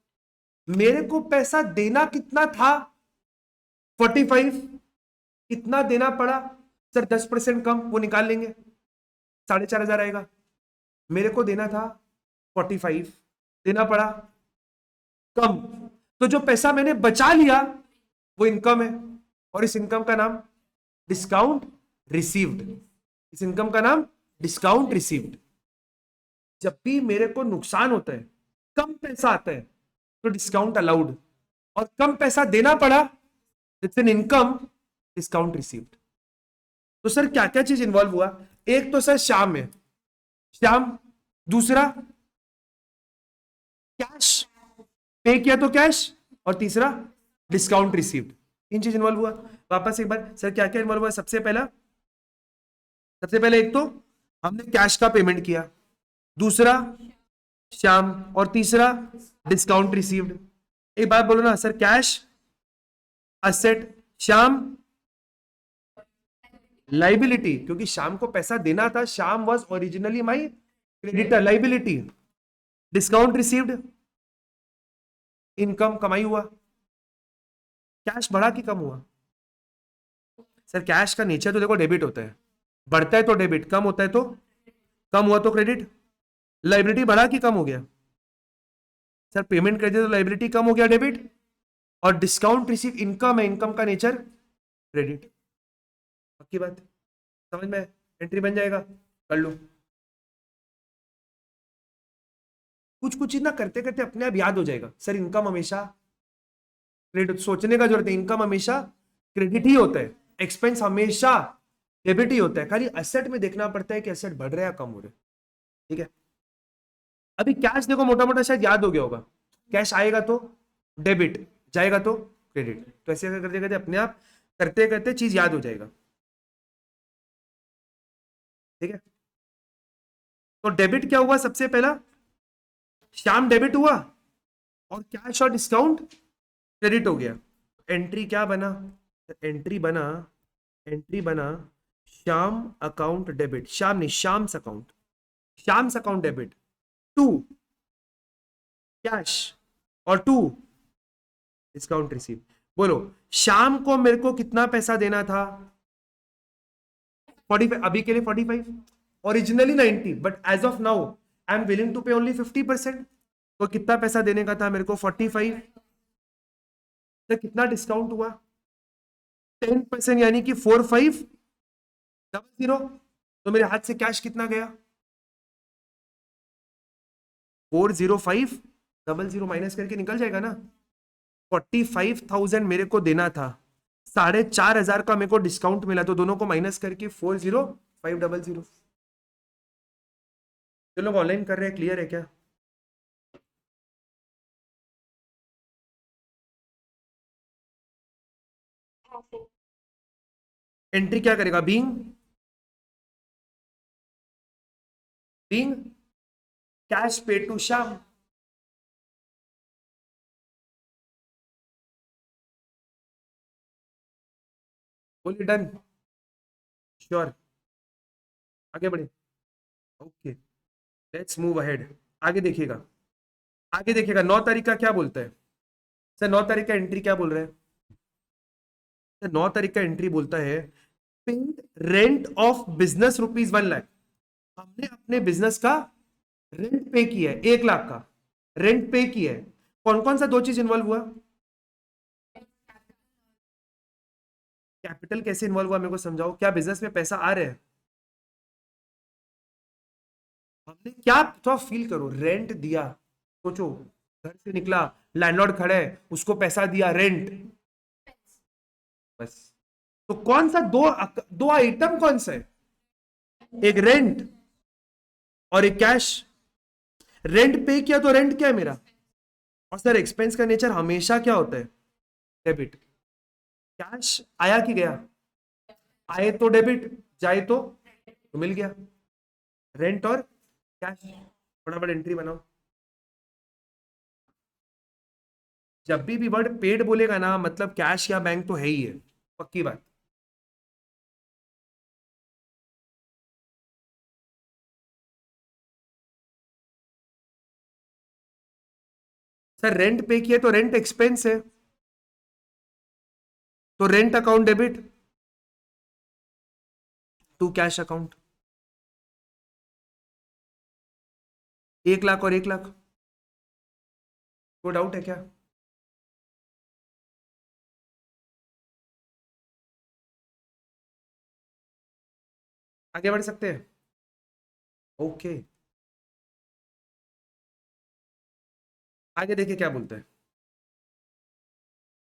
मेरे को पैसा देना कितना था? 45। कितना देना पड़ा? सर 10% कम, वो निकाल लेंगे, 4,500 आएगा। मेरे को देना था 45, देना पड़ा कम। तो जो पैसा मैंने बचा लिया वो इनकम है, और इस इनकम का नाम डिस्काउंट रिसीव्ड। इस इनकम का नाम डिस्काउंट रिसीव्ड। जब भी मेरे को नुकसान होता है, कम पैसा आता है, तो डिस्काउंट अलाउड, और कम पैसा देना पड़ा, it's an income, discount received. तो सर क्या क्या चीज इन्वॉल्व हुआ? एक तो सर शाम में, शाम, दूसरा कैश, पे किया तो कैश, और तीसरा डिस्काउंट रिसीव्ड। तीन चीज इन्वॉल्व हुआ। वापस एक बार सर क्या क्या इन्वॉल्व हुआ? सबसे पहले एक तो हमने कैश का पेमेंट किया, दूसरा शाम, और तीसरा डिस्काउंट रिसीव्ड। एक बात बोलो ना सर, कैश असेट, शाम लाइबिलिटी, क्योंकि शाम को पैसा देना था, शाम was originally my creditor, liability. Discount received, income, कमाई हुआ। कैश बढ़ा कि कम हुआ? सर कैश का नेचर तो देखो डेबिट होता है, बढ़ता है तो डेबिट, कम होता है तो, कम हुआ तो क्रेडिट। लाइबिलिटी बढ़ा कि कम हो गया? सर पेमेंट कर दिया तो लाइबिलिटी कम हो गया, डेबिट। और डिस्काउंट रिसीव इनकम है, इनकम का नेचर क्रेडिट। पक्की बात, समझ में? एंट्री बन जाएगा, कर लो। कुछ कुछ चीज ना करते करते अपने आप याद हो जाएगा। सर इनकम हमेशा क्रेडिट, सोचने का जरूरत है, इनकम हमेशा क्रेडिट ही होता है, एक्सपेंस हमेशा डेबिट ही होता है। खाली एसेट में देखना पड़ता है कि एसेट बढ़ रहा है या कम हो रहा है। ठीक है, अभी कैश देखो मोटा मोटा शायद याद हो गया होगा, कैश आएगा तो डेबिट, जाएगा तो क्रेडिट। तो ऐसे करते करते अपने आप करते करते चीज याद हो जाएगा। ठीक है, तो डेबिट क्या हुआ सबसे पहला? शाम डेबिट हुआ, और कैश और डिस्काउंट क्रेडिट हो गया। एंट्री क्या बना? एंट्री बना, एंट्री बना श्याम अकाउंट डेबिट, श्याम नहीं, Sham's account, Sham's account debit to cash, और टू डिस्काउंट रिसीव। बोलो शाम को मेरे को कितना पैसा देना था? 45, अभी के लिए 45, originally 90, but as of now I am willing to pay only 50%। तो कितना पैसा देने का था मेरे को? 45। तो कितना डिस्काउंट हुआ? 10%, यानी कि 4500। तो मेरे हाथ से कैश कितना गया? 40500, माइनस करके निकल जाएगा ना। 45,000 मेरे को देना था, 4,500 का मेरे को डिस्काउंट मिला, तो दोनों को माइनस करके 40500। जो लोग ऑनलाइन कर रहे हैं क्लियर है क्या? एंट्री क्या करेगा? Being, being cash paid to Shyam. बोलिए डन, श्योर, आगे बढ़े। Okay, let's move ahead. आगे देखिएगा, आगे देखिएगा 9 तारीख का क्या बोलता है सर। 9 तारीख का एंट्री क्या बोल रहे हैं सर? 9 तारीख का एंट्री बोलता है paid rent of business ₹1 lakh. हमने अपने बिजनेस का रेंट पे किया है, 1 लाख का रेंट पे किया है। कौन कौन सा दो चीज इन्वॉल्व हुआ? कैपिटल कैसे इन्वॉल्व हुआ मेरे को समझाओ। क्या बिजनेस में पैसा आ रहा है? हमने क्या, तो फील करो, रेंट दिया। सोचो, घर से निकला, लैंडलॉर्ड खड़ा है, उसको पैसा दिया, रेंट। बस। तो कौन सा दो, दो आइटम कौन सा है? एक रेंट और एक कैश। रेंट पे किया तो रेंट क्या है मेरा? और सर एक्सपेंस का नेचर हमेशा क्या होता है? डेबिट। कैश आया कि गया? आए तो डेबिट, जाए तो मिल गया। रेंट और कैश। फटाफट एंट्री बनाओ। जब भी वर्ड पेड बोलेगा ना, मतलब कैश या बैंक तो है ही है, पक्की बात। सर रेंट पे किया तो रेंट एक्सपेंस है, तो rent account debit to cash account. 1 lakh और 1 लाख, कोई डाउट है क्या? आगे बढ़ सकते हैं? ओके, आगे देखिए क्या बोलते हैं।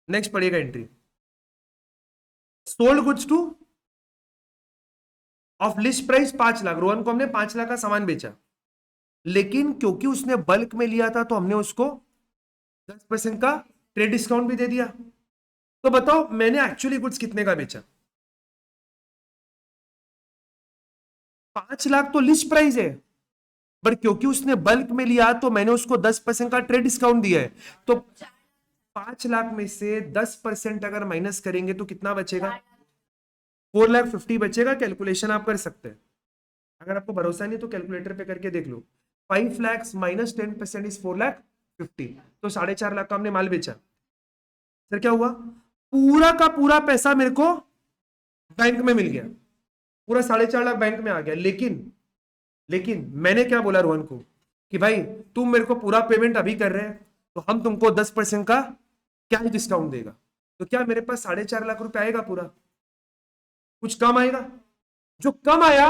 नेक्स्ट पढ़िएगा entry. Sold goods two of list price 5 lakh. Rohan को हमने 5 लाख का सामान बेचा, लेकिन क्योंकि उसने बल्क में लिया था तो हमने उसको 10% का ट्रेड डिस्काउंट भी दे दिया। तो बताओ मैंने एक्चुअली गुड्स कितने का बेचा? 5 लाख तो लिस्ट प्राइस है, बट क्योंकि उसने बल्क में लिया तो मैंने उसको 10% का ट्रेड डिस्काउंट दिया है। तो 5 लाख में से 10% अगर माइनस करेंगे तो कितना बचेगा? 4,50,000 बचेगा। कैलकुलेशन आप कर सकते हैं, अगर आपको भरोसा नहीं तो कैलकुलेटर पे करके देख लो। 5 लाख माइनस 10% इज 4,50,000, तो 4.5 लाख का हमने माल बेचा। सर क्या हुआ? पूरा का पूरा पैसा मेरे को बैंक में मिल गया, पूरा 4.5 लाख बैंक में आ गया। लेकिन मैंने क्या बोला रोहन को कि भाई तुम मेरे को पूरा पेमेंट अभी कर रहे हैं तो हम तुमको 10% का कैश डिस्काउंट देगा। तो क्या मेरे पास 4.5 लाख रुपए आएगा पूरा? कुछ कम आएगा। जो कम आया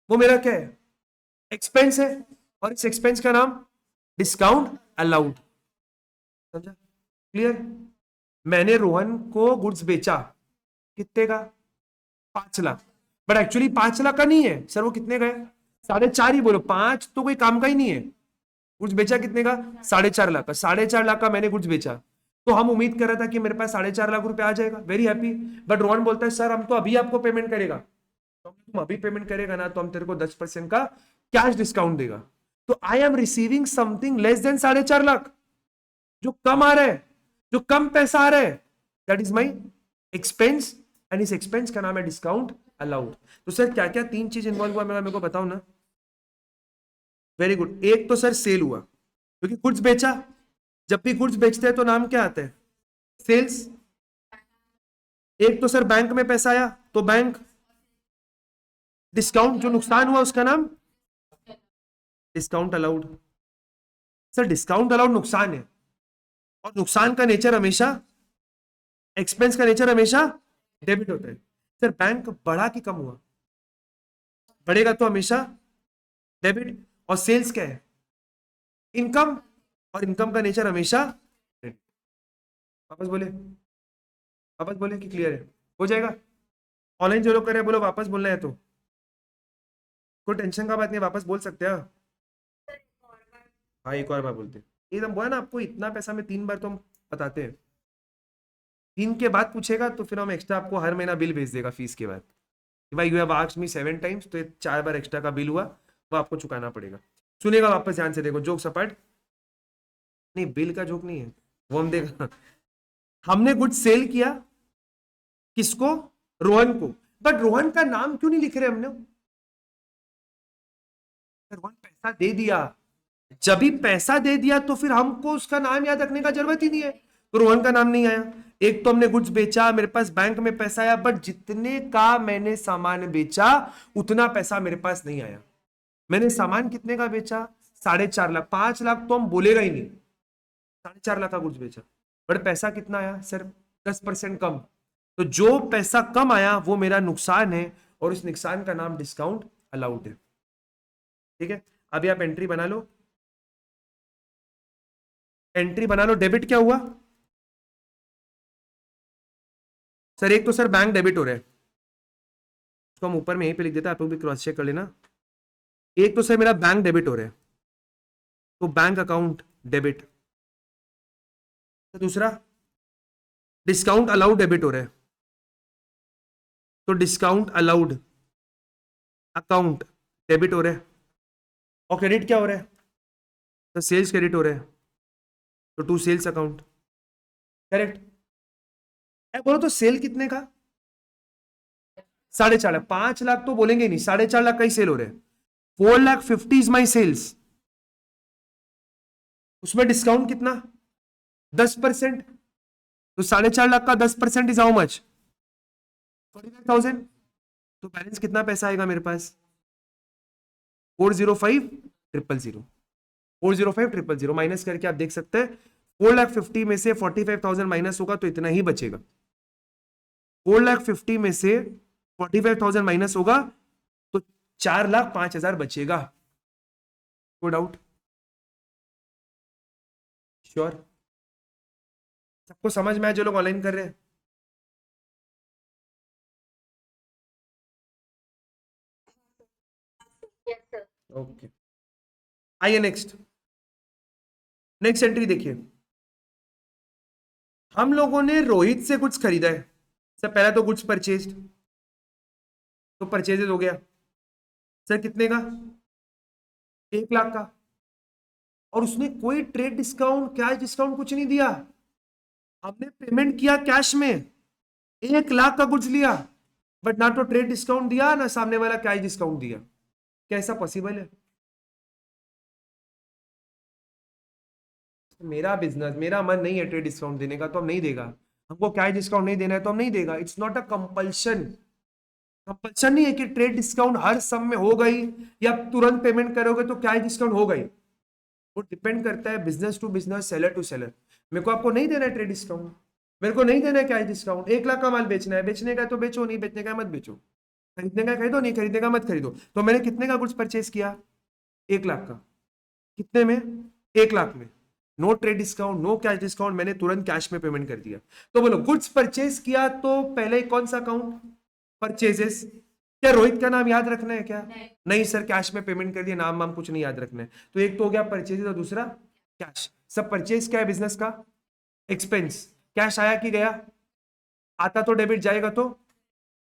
वो मेरा क्या है? एक्सपेंस है, और इस एक्सपेंस का नाम डिस्काउंट अलाउड। समझा? क्लियर? मैंने रोहन को गुड्स बेचा कितने का? 5 लाख, बट एक्चुअली 5 लाख का नहीं है सर। वो कितने का है? 4.5 ही बोलो, 5 तो कोई काम का ही नहीं है। गुड्स बेचा कितने का? 4.5 लाख का। 4.5 लाख का मैंने गुड्स बेचा, तो हम उम्मीद कर रहा था कि मेरे पास 4.5 लाख रुपए आ जाएगा, वेरी हैप्पी। बट रोहन बोलता है सर हम तो अभी आपको पेमेंट करेगा। तो तुम अभी पेमेंट करेगा ना तो हम तेरे को 10% का कैश डिस्काउंट देगा। तो I am receiving something less than 4.5 lakh, जो कम आ रहा है, जो कम पैसा आ रहा है, that is my expense, and इस एक्सपेंस का नाम है डिस्काउंट अलाउड। तो सर क्या क्या 3 चीज इन्वॉल्व हुआ मेरे को बताओ ना। Very good. एक तो सर सेल हुआ, क्योंकि गुड्स बेचा। जब भी गुड्स बेचते हैं तो नाम क्या आता है? सेल्स। एक तो सर बैंक में पैसा आया तो बैंक। डिस्काउंट, जो नुकसान हुआ उसका नाम discount allowed. Sir discount allowed नुकसान है, और नुकसान का नेचर हमेशा, एक्सपेंस का नेचर हमेशा डेबिट होता है। सर बैंक बढ़ा कि कम हुआ? बढ़ेगा तो हमेशा डेबिट। और सेल्स क्या है? इनकम, और इनकम का नेचर हमेशा credit। वापस बोले, वापस बोले कि क्लियर है? हो जाएगा? ऑनलाइन जो लोग कर रहे हैं बोलो वापस बोलना है तो। कोई टेंशन का बात नहीं, वापस बोल सकते हैं। हाँ एक और बार बोलते हैं। एकदम बोला ना आपको, इतना पैसा में 3 बार तो हम बताते हैं। 3 के बाद पूछेगा तो फिर हम एक्स्ट्रा आपको हर महीना बिल भेज देगा फीस के बाद कि भाई you have asked me 7 times, तो ये 4 बार एक्स्ट्रा का बिल हुआ, वो आपको चुकाना पड़ेगा। सुनेगा वापस ध्यान से, देखो जोक सपाट नहीं, बिल का जोक नहीं है वो, हम देखा। हमने गुड सेल किया, किसको? रोहन को। बट रोहन का नाम क्यों नहीं लिख रहे हमने? रोहन पैसा दे दिया, जब भी पैसा दे दिया तो फिर हमको उसका नाम याद रखने का जरूरत ही नहीं है, तो रोहन का नाम नहीं आया। एक तो हमने गुड्स बेचा, मेरे पास बैंक में पैसा आया, बट जितने का मैंने सामान बेचा उतना पैसा मेरे पास नहीं आया। मैंने सामान कितने का बेचा? 4.5 लाख। 5 लाख तो हम बोलेगा ही नहीं, 4.5 लाख का गुड्स बेचा, बट पैसा कितना आया? सिर्फ 10% कम। तो जो पैसा कम आया वो मेरा नुकसान है, और उस नुकसान का नाम डिस्काउंट अलाउड है। ठीक है, अभी आप एंट्री बना लो, एंट्री बना लो। डेबिट क्या हुआ सर? एक तो सर बैंक डेबिट हो रहा है, उसको हम ऊपर में यहीं पे लिख देते हैं, आप लोग भी क्रॉस चेक कर लेना। एक तो सर मेरा बैंक डेबिट हो रहा है, तो बैंक अकाउंट डेबिट। तो दूसरा डिस्काउंट अलाउड डेबिट हो रहा है, तो डिस्काउंट अलाउड अकाउंट डेबिट हो रहा है। और क्रेडिट क्या हो रहा है? तो सेल्स क्रेडिट हो रहा है, तो टू सेल्स अकाउंट। करेक्ट? बोलो तो सेल कितने का? 4.5 लाख। 5 लाख तो बोलेंगे नहीं, 4.5 लाख का ही सेल हो रहे हैं। 4,50,000 इज माई सेल्स, उसमें डिस्काउंट कितना? 10%। तो 4.5 लाख का 10% इज हाउ मच? 45,000। तो बैलेंस कितना पैसा आएगा मेरे पास? 405,000। 405,000 माइनस करके आप देख सकते हैं, 4,50,000 में से 45,000 माइनस होगा तो इतना ही बचेगा। 4,50,000 में से 45,000 माइनस होगा तो 4,05,000 बचेगा। कोई डाउट? श्योर? सबको समझ में आया जो लोग ऑनलाइन कर रहे हैं? ओके, आइए नेक्स्ट। नेक्स्ट एंट्री देखिए, हम लोगों ने रोहित से कुछ खरीदा है। सर पहला तो गुड्स परचेज्ड, तो परचेजेज हो गया। सर कितने का? 1 लाख का। और उसने कोई ट्रेड डिस्काउंट, कैश डिस्काउंट कुछ नहीं दिया। हमने पेमेंट किया कैश में, 1 लाख का गुड्स लिया, बट ना तो ट्रेड डिस्काउंट दिया ना सामने वाला कैश डिस्काउंट दिया। कैसा पॉसिबल है? मेरा बिजनेस, मेरा मन नहीं है ट्रेड डिस्काउंट देने का, तो हम नहीं देगा। हमको कैश डिस्काउंट नहीं देना है तो हम नहीं देगा। It's not a compulsion. Compulsion नहीं है कि ट्रेड डिस्काउंट हर सम में हो गई या तुरंत पेमेंट करोगे तो कैश डिस्काउंट हो गई। वो डिपेंड करता है business to business, seller to seller. मेरे को आपको नहीं देना है ट्रेड डिस्काउंट, मेरे को नहीं देना है कैश डिस्काउंट। 1 लाख का माल बेचना है, बेचने का तो बेचो, नहीं बेचने का मत बेचो। खरीदने का खरीदो, नहीं खरीदने का मत खरीदो। तो मैंने कितने का गुड्स परचेज किया? 1 लाख का। कितने में? 1 लाख में। No trade discount, no cash discount, मैंने तुरंत कैश में पेमेंट कर दिया। तो बोलो गुड्स परचेज किया तो पहले कौन सा अकाउंट? परचेजेस। क्या रोहित का नाम याद रखना है क्या? नहीं सर, कैश में पेमेंट कर दिया, नाम वाम कुछ नहीं याद रखना है। तो एक तो हो गया परचेजेस और दूसरा कैश। सब परचेज क्या है बिजनेस का? एक्सपेंस। कैश आया कि गया? आता तो डेबिट जाएगा, तो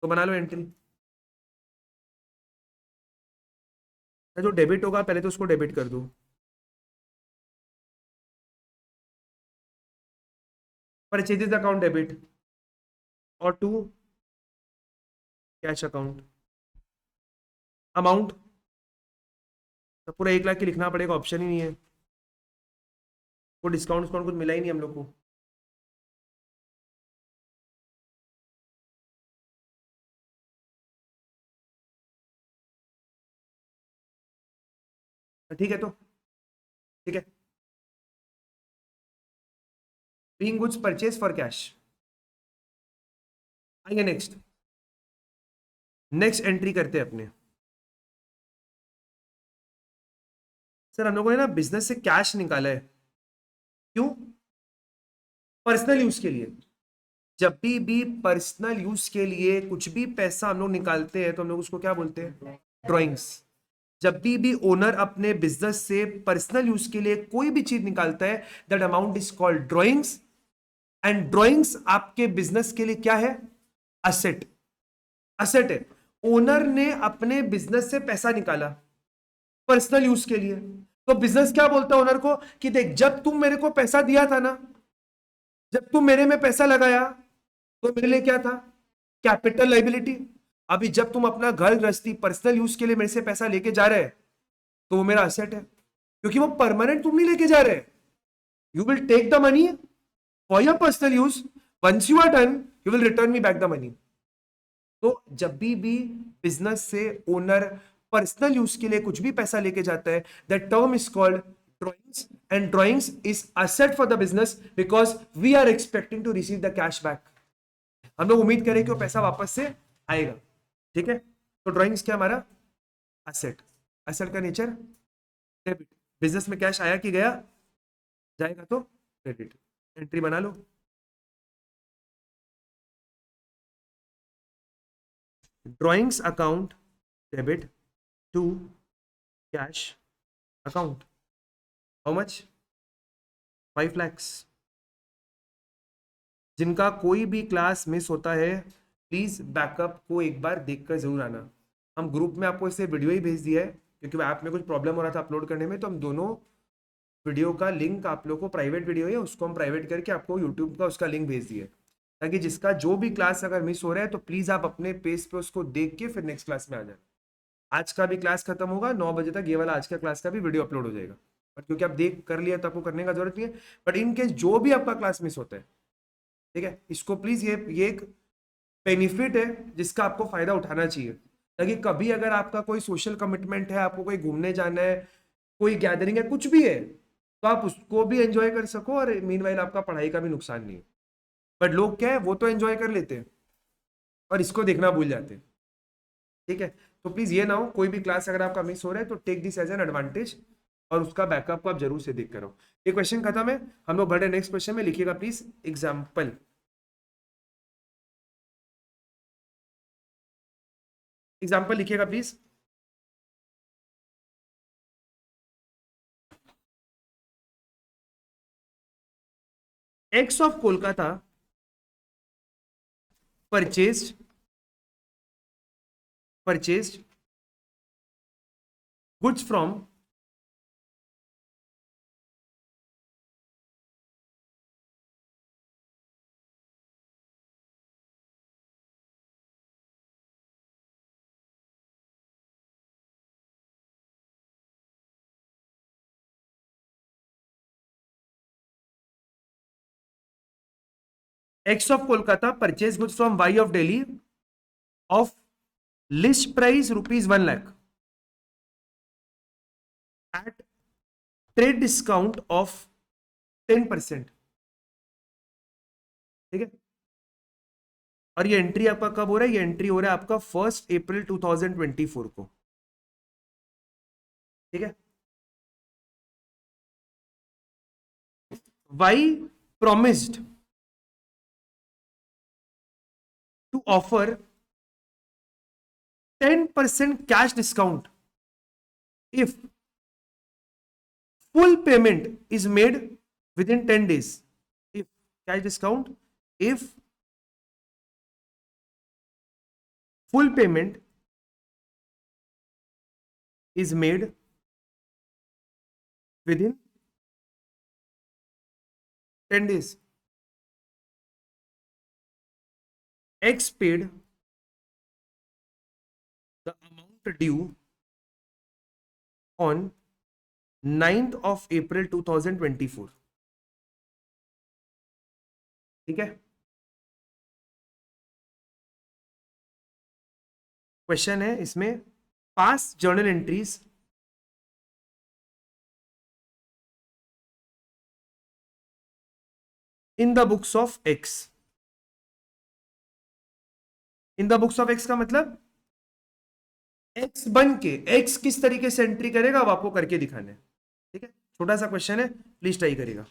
बना लो एंट्री। जो डेबिट होगा पहले तो उसको डेबिट कर दो। परचेजेस अकाउंट डेबिट, और टू कैश अकाउंट। अमाउंट तो पूरा 1 लाख की लिखना पड़ेगा, ऑप्शन ही नहीं है। वो डिस्काउंट कुछ मिला ही नहीं हम लोग को। ठीक है, तो ठीक है, being goods purchase for cash. आइए नेक्स्ट, नेक्स्ट एंट्री करते हैं अपने। सर हम लोगों ने ना बिजनेस से कैश निकाला है, क्यों? पर्सनल यूज के लिए। जब भी पर्सनल यूज के लिए कुछ भी पैसा हम लोग निकालते हैं तो हम लोग उसको क्या बोलते हैं? ड्रॉइंग्स। जब भी ओनर अपने बिजनेस से पर्सनल यूज के लिए कोई भी चीज निकालता है, that amount is called drawings. And drawings आपके बिजनेस के लिए क्या है? असेट। असेट है। ओनर ने अपने बिजनेस से पैसा निकाला पर्सनल यूज के लिए, तो बिजनेस क्या बोलता है ओनर को कि देख, जब तुम मेरे को पैसा दिया था ना, जब तुम मेरे में पैसा लगाया तो मेरे लिए क्या था? Capital liability. अभी जब तुम अपना घर गृहस्थी पर्सनल यूज के लिए मेरे से पैसा लेके जा रहे हैं, तो वो मेरा असेट है, क्योंकि वो परमानेंट तुम नहीं लेके जा रहे। You will take the money for your personal use, once you are done you will return me back the money. तो जब भी बिजनेस से ओनर पर्सनल यूज के लिए कुछ भी पैसा लेके जाता है, that term is called drawings, and drawings is asset for the business because we are expecting to receive the cash back. हम लोग उम्मीद करें कि वो पैसा वापस से आएगा। ठीक है, तो ड्रॉइंग्स क्या हमारा असेट, असेट का नेचर डेबिट। बिजनेस में कैश आया कि गया, जाएगा तो क्रेडिट। एंट्री बना लो। Drawings account debit to cash account, how much, 5 lakhs। जिनका कोई भी क्लास मिस होता है प्लीज बैकअप को एक बार देखकर जरूर आना। हम ग्रुप में आपको इसे वीडियो ही भेज दिया है, क्योंकि ऐप में कुछ प्रॉब्लम हो रहा था अपलोड करने में, तो हम दोनों वीडियो का लिंक आप लोग को, प्राइवेट वीडियो है उसको हम प्राइवेट करके आपको यूट्यूब का उसका लिंक भेज दिए, ताकि जिसका जो भी क्लास अगर मिस हो रहा है तो प्लीज आप अपने पेज पे उसको देख के फिर नेक्स्ट क्लास में आ जाए। आज का भी क्लास खत्म होगा 9 बजे तक, ये वाला आज का क्लास का भी वीडियो अपलोड हो जाएगा, बट क्योंकि आप देख कर लिया तो आपको करने का जरूरत नहीं है। बट इन केस जो भी आपका क्लास मिस होता है, ठीक है, इसको प्लीज ये एक बेनिफिट है जिसका आपको फायदा उठाना चाहिए, ताकि कभी अगर आपका कोई सोशल कमिटमेंट है, आपको कोई घूमने जाना है, कोई गैदरिंग है, कुछ भी है, तो आप उसको भी एंजॉय कर सको और मीनवाइल आपका पढ़ाई का भी नुकसान नहीं है। बट लोग क्या है, वो तो एंजॉय कर लेते हैं और इसको देखना भूल जाते हैं। ठीक है, तो प्लीज ये ना हो कोई भी क्लास अगर आपका मिस हो रहा है तो take this as an advantage, और उसका बैकअप को आप जरूर से देख करो। ये क्वेश्चन खत्म है, हम लोग बढ़े नेक्स्ट क्वेश्चन में। लिखिएगा प्लीज एग्जाम्पल। एग्जाम्पल लिखिएगा please. X of Kolkata purchased goods from X of Kolkata purchase goods from Y of Delhi of list price rupees 1 lakh at trade discount of 10%। ठीक है, और ये एंट्री आपका कब हो रहा है? ये एंट्री हो रहा है आपका 1 अप्रैल 2024 को। ठीक है, Y promised to offer 10% cash discount if full payment is made within 10 days। if cash discount if full payment is made within 10 days। X paid the amount due on 9th of April 2024। ठीक है, क्वेश्चन है इसमें, पास journal entries in the books of x. In the books of x का मतलब एक्स बन के एक्स किस तरीके से एंट्री करेगा वो आपको करके दिखाना है। ठीक है, छोटा सा क्वेश्चन है, प्लीज ट्राई करिएगा।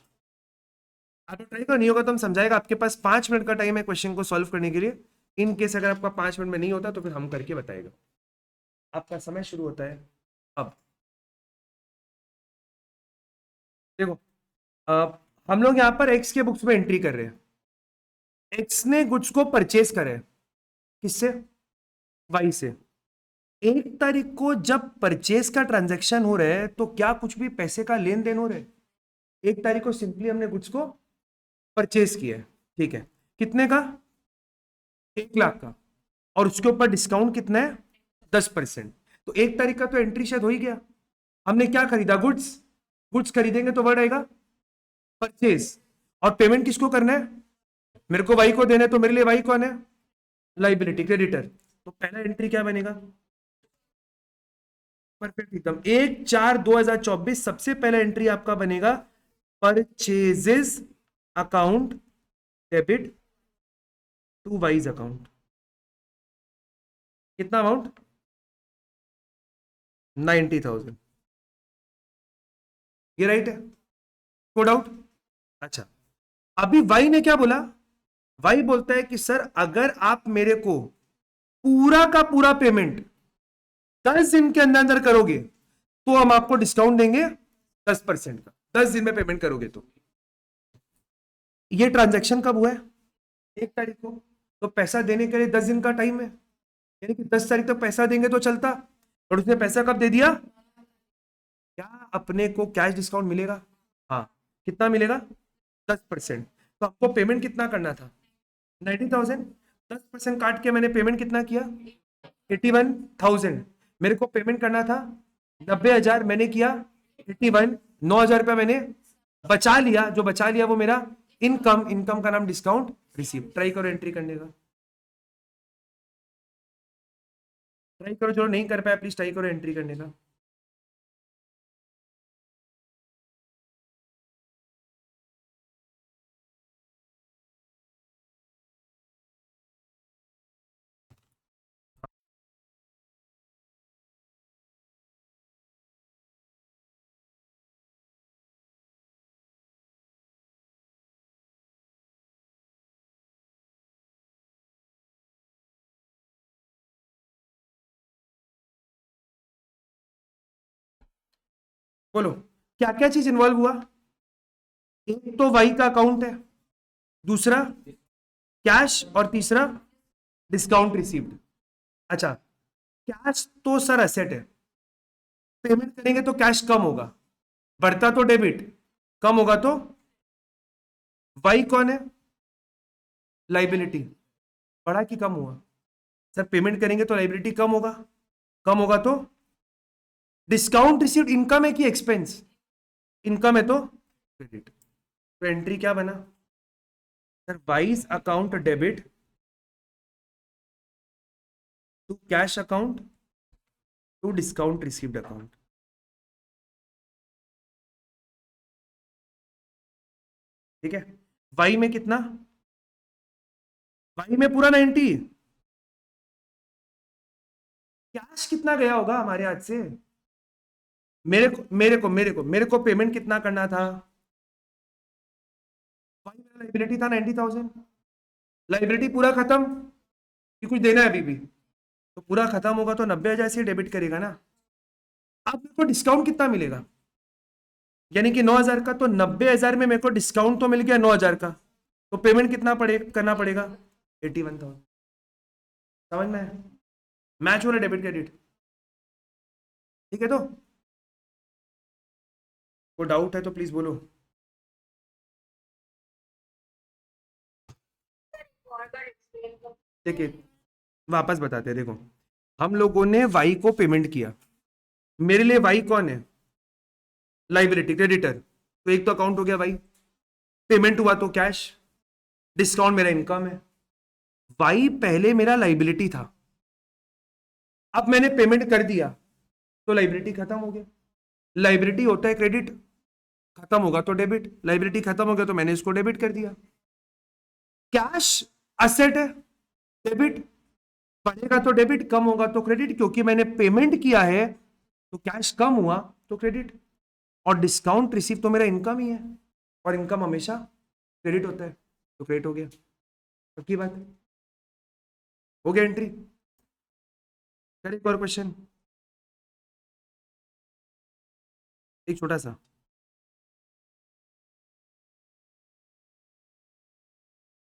आप ट्राई करो, नहीं होगा तो हम समझाएगा। आपके पास 5 मिनट का टाइम है क्वेश्चन को सॉल्व करने के लिए। इन केस अगर आपका 5 मिनट में नहीं होता तो फिर हम करके बताएगा। आपका समय शुरू होता है अब। देखो, हम लोग यहाँ पर एक्स के बुक्स में एंट्री कर रहे हैं। एक्स ने गुड्स को परचेज करे, किससे? वाई से। 1 तारीख को जब परचेज का ट्रांजैक्शन हो रहा है तो क्या कुछ भी पैसे का लेन देन हो रहा है? 1 तारीख को सिंपली हमने गुड्स को परचेज किया है। ठीक है, कितने का? 1 लाख का, और उसके ऊपर डिस्काउंट कितना है? 10%। तो 1 तारीख का तो एंट्री शायद हो ही गया। हमने क्या खरीदा? गुड्स। गुड्स खरीदेंगे तो वर्ड आएगा परचेज। और पेमेंट किसको करना है? मेरे को वाई को देना है, तो मेरे लिए वाई कौन है? Liability, creditor. तो पहला एंट्री क्या बनेगा? परफेक्ट एकदम। 1/4/2024 सबसे पहला एंट्री आपका बनेगा purchases account debit to Y's account. कितना अमाउंट? 90,000। ये राइट है? No doubt. अच्छा, अभी वाई ने क्या बोला? वाई बोलता है कि सर अगर आप मेरे को पूरा का पूरा पेमेंट 10 दिन के अंदर अंदर करोगे तो हम आपको डिस्काउंट देंगे 10% का। 10 दिन में पेमेंट करोगे तो। ये ट्रांजैक्शन कब हुआ है? 1 तारीख को। तो पैसा देने के लिए 10 दिन का टाइम है, यानी कि 10 तारीख तक पैसा देंगे तो चलता। और उसने पैसा कब दे दिया? क्या अपने को कैश डिस्काउंट मिलेगा? हाँ। कितना मिलेगा? 10%। तो आपको पेमेंट कितना करना था? 90,000। 10% काट के मैंने पेमेंट कितना किया? 81,000। मेरे को पेमेंट करना था 90,000, मैंने किया 81। 9,000 रुपया मैंने बचा लिया। जो बचा लिया वो मेरा इनकम। इनकम का नाम डिस्काउंट रिसीव। ट्राई करो एंट्री करने का। ट्राई करो, जो नहीं कर पाया प्लीज ट्राई करो एंट्री करने का। बोलो क्या क्या चीज इन्वॉल्व हुआ? एक तो वाई का अकाउंट है, दूसरा कैश, और तीसरा डिस्काउंट रिसीव्ड। अच्छा, कैश तो सर एसेट है। पेमेंट करेंगे तो कैश कम होगा, बढ़ता तो डेबिट, कम होगा तो वाई कौन है? लाइबिलिटी। बढ़ा कि कम हुआ? सर पेमेंट करेंगे तो लाइबिलिटी कम होगा, कम होगा तो डिस्काउंट रिसीव्ड इनकम है कि एक्सपेंस? इनकम है तो क्रेडिट। तो एंट्री क्या बना sir? Y's account debit to cash account to discount received account. ठीक है। वाई में कितना? वाई में पूरा 90। कैश कितना गया होगा हमारे हाथ से? मेरे को पेमेंट कितना करना था? वाई मेरा लाइबिलिटी था 90,000। लाइबिलिटी पूरा खत्म कि कुछ देना है अभी भी? तो पूरा खत्म होगा तो 90,000 से डेबिट करेगा ना। अब मेरे को डिस्काउंट कितना मिलेगा? यानी कि 9,000 का, तो 90,000 में मेरे को डिस्काउंट तो मिल गया 9,000 का। तो पेमेंट कितना करना पड़ेगा? 81,000। समझ में है? मैच हो रहा है डेबिट क्रेडिट? ठीक है। तो कोई डाउट है तो प्लीज बोलो। देखिए वापस बताते हैं, देखो हम लोगों ने वाई को पेमेंट किया। मेरे लिए वाई कौन है? Liability, creditor. तो एक तो अकाउंट हो गया वाई। पेमेंट हुआ तो कैश, डिस्काउंट मेरा इनकम है। वाई पहले मेरा लाइबिलिटी था, अब मैंने पेमेंट कर दिया तो लाइबिलिटी खत्म हो गया। लाइबिलिटी होता है क्रेडिट, खत्म होगा तो डेबिट। लाइबिलिटी खत्म हो गया तो मैंने इसको डेबिट कर दिया। कैश असेट है, डेबिट। बढ़ेगा तो डेबिट, कम होगा तो क्रेडिट, क्योंकि मैंने पेमेंट किया है तो कैश कम हुआ तो क्रेडिट। और डिस्काउंट रिसीव तो मेरा इनकम ही है, और इनकम हमेशा क्रेडिट होता है, तो क्रेडिट हो गया। पक्की बात है? हो गया एंट्री। चलिए एक और क्वेश्चन, एक छोटा सा।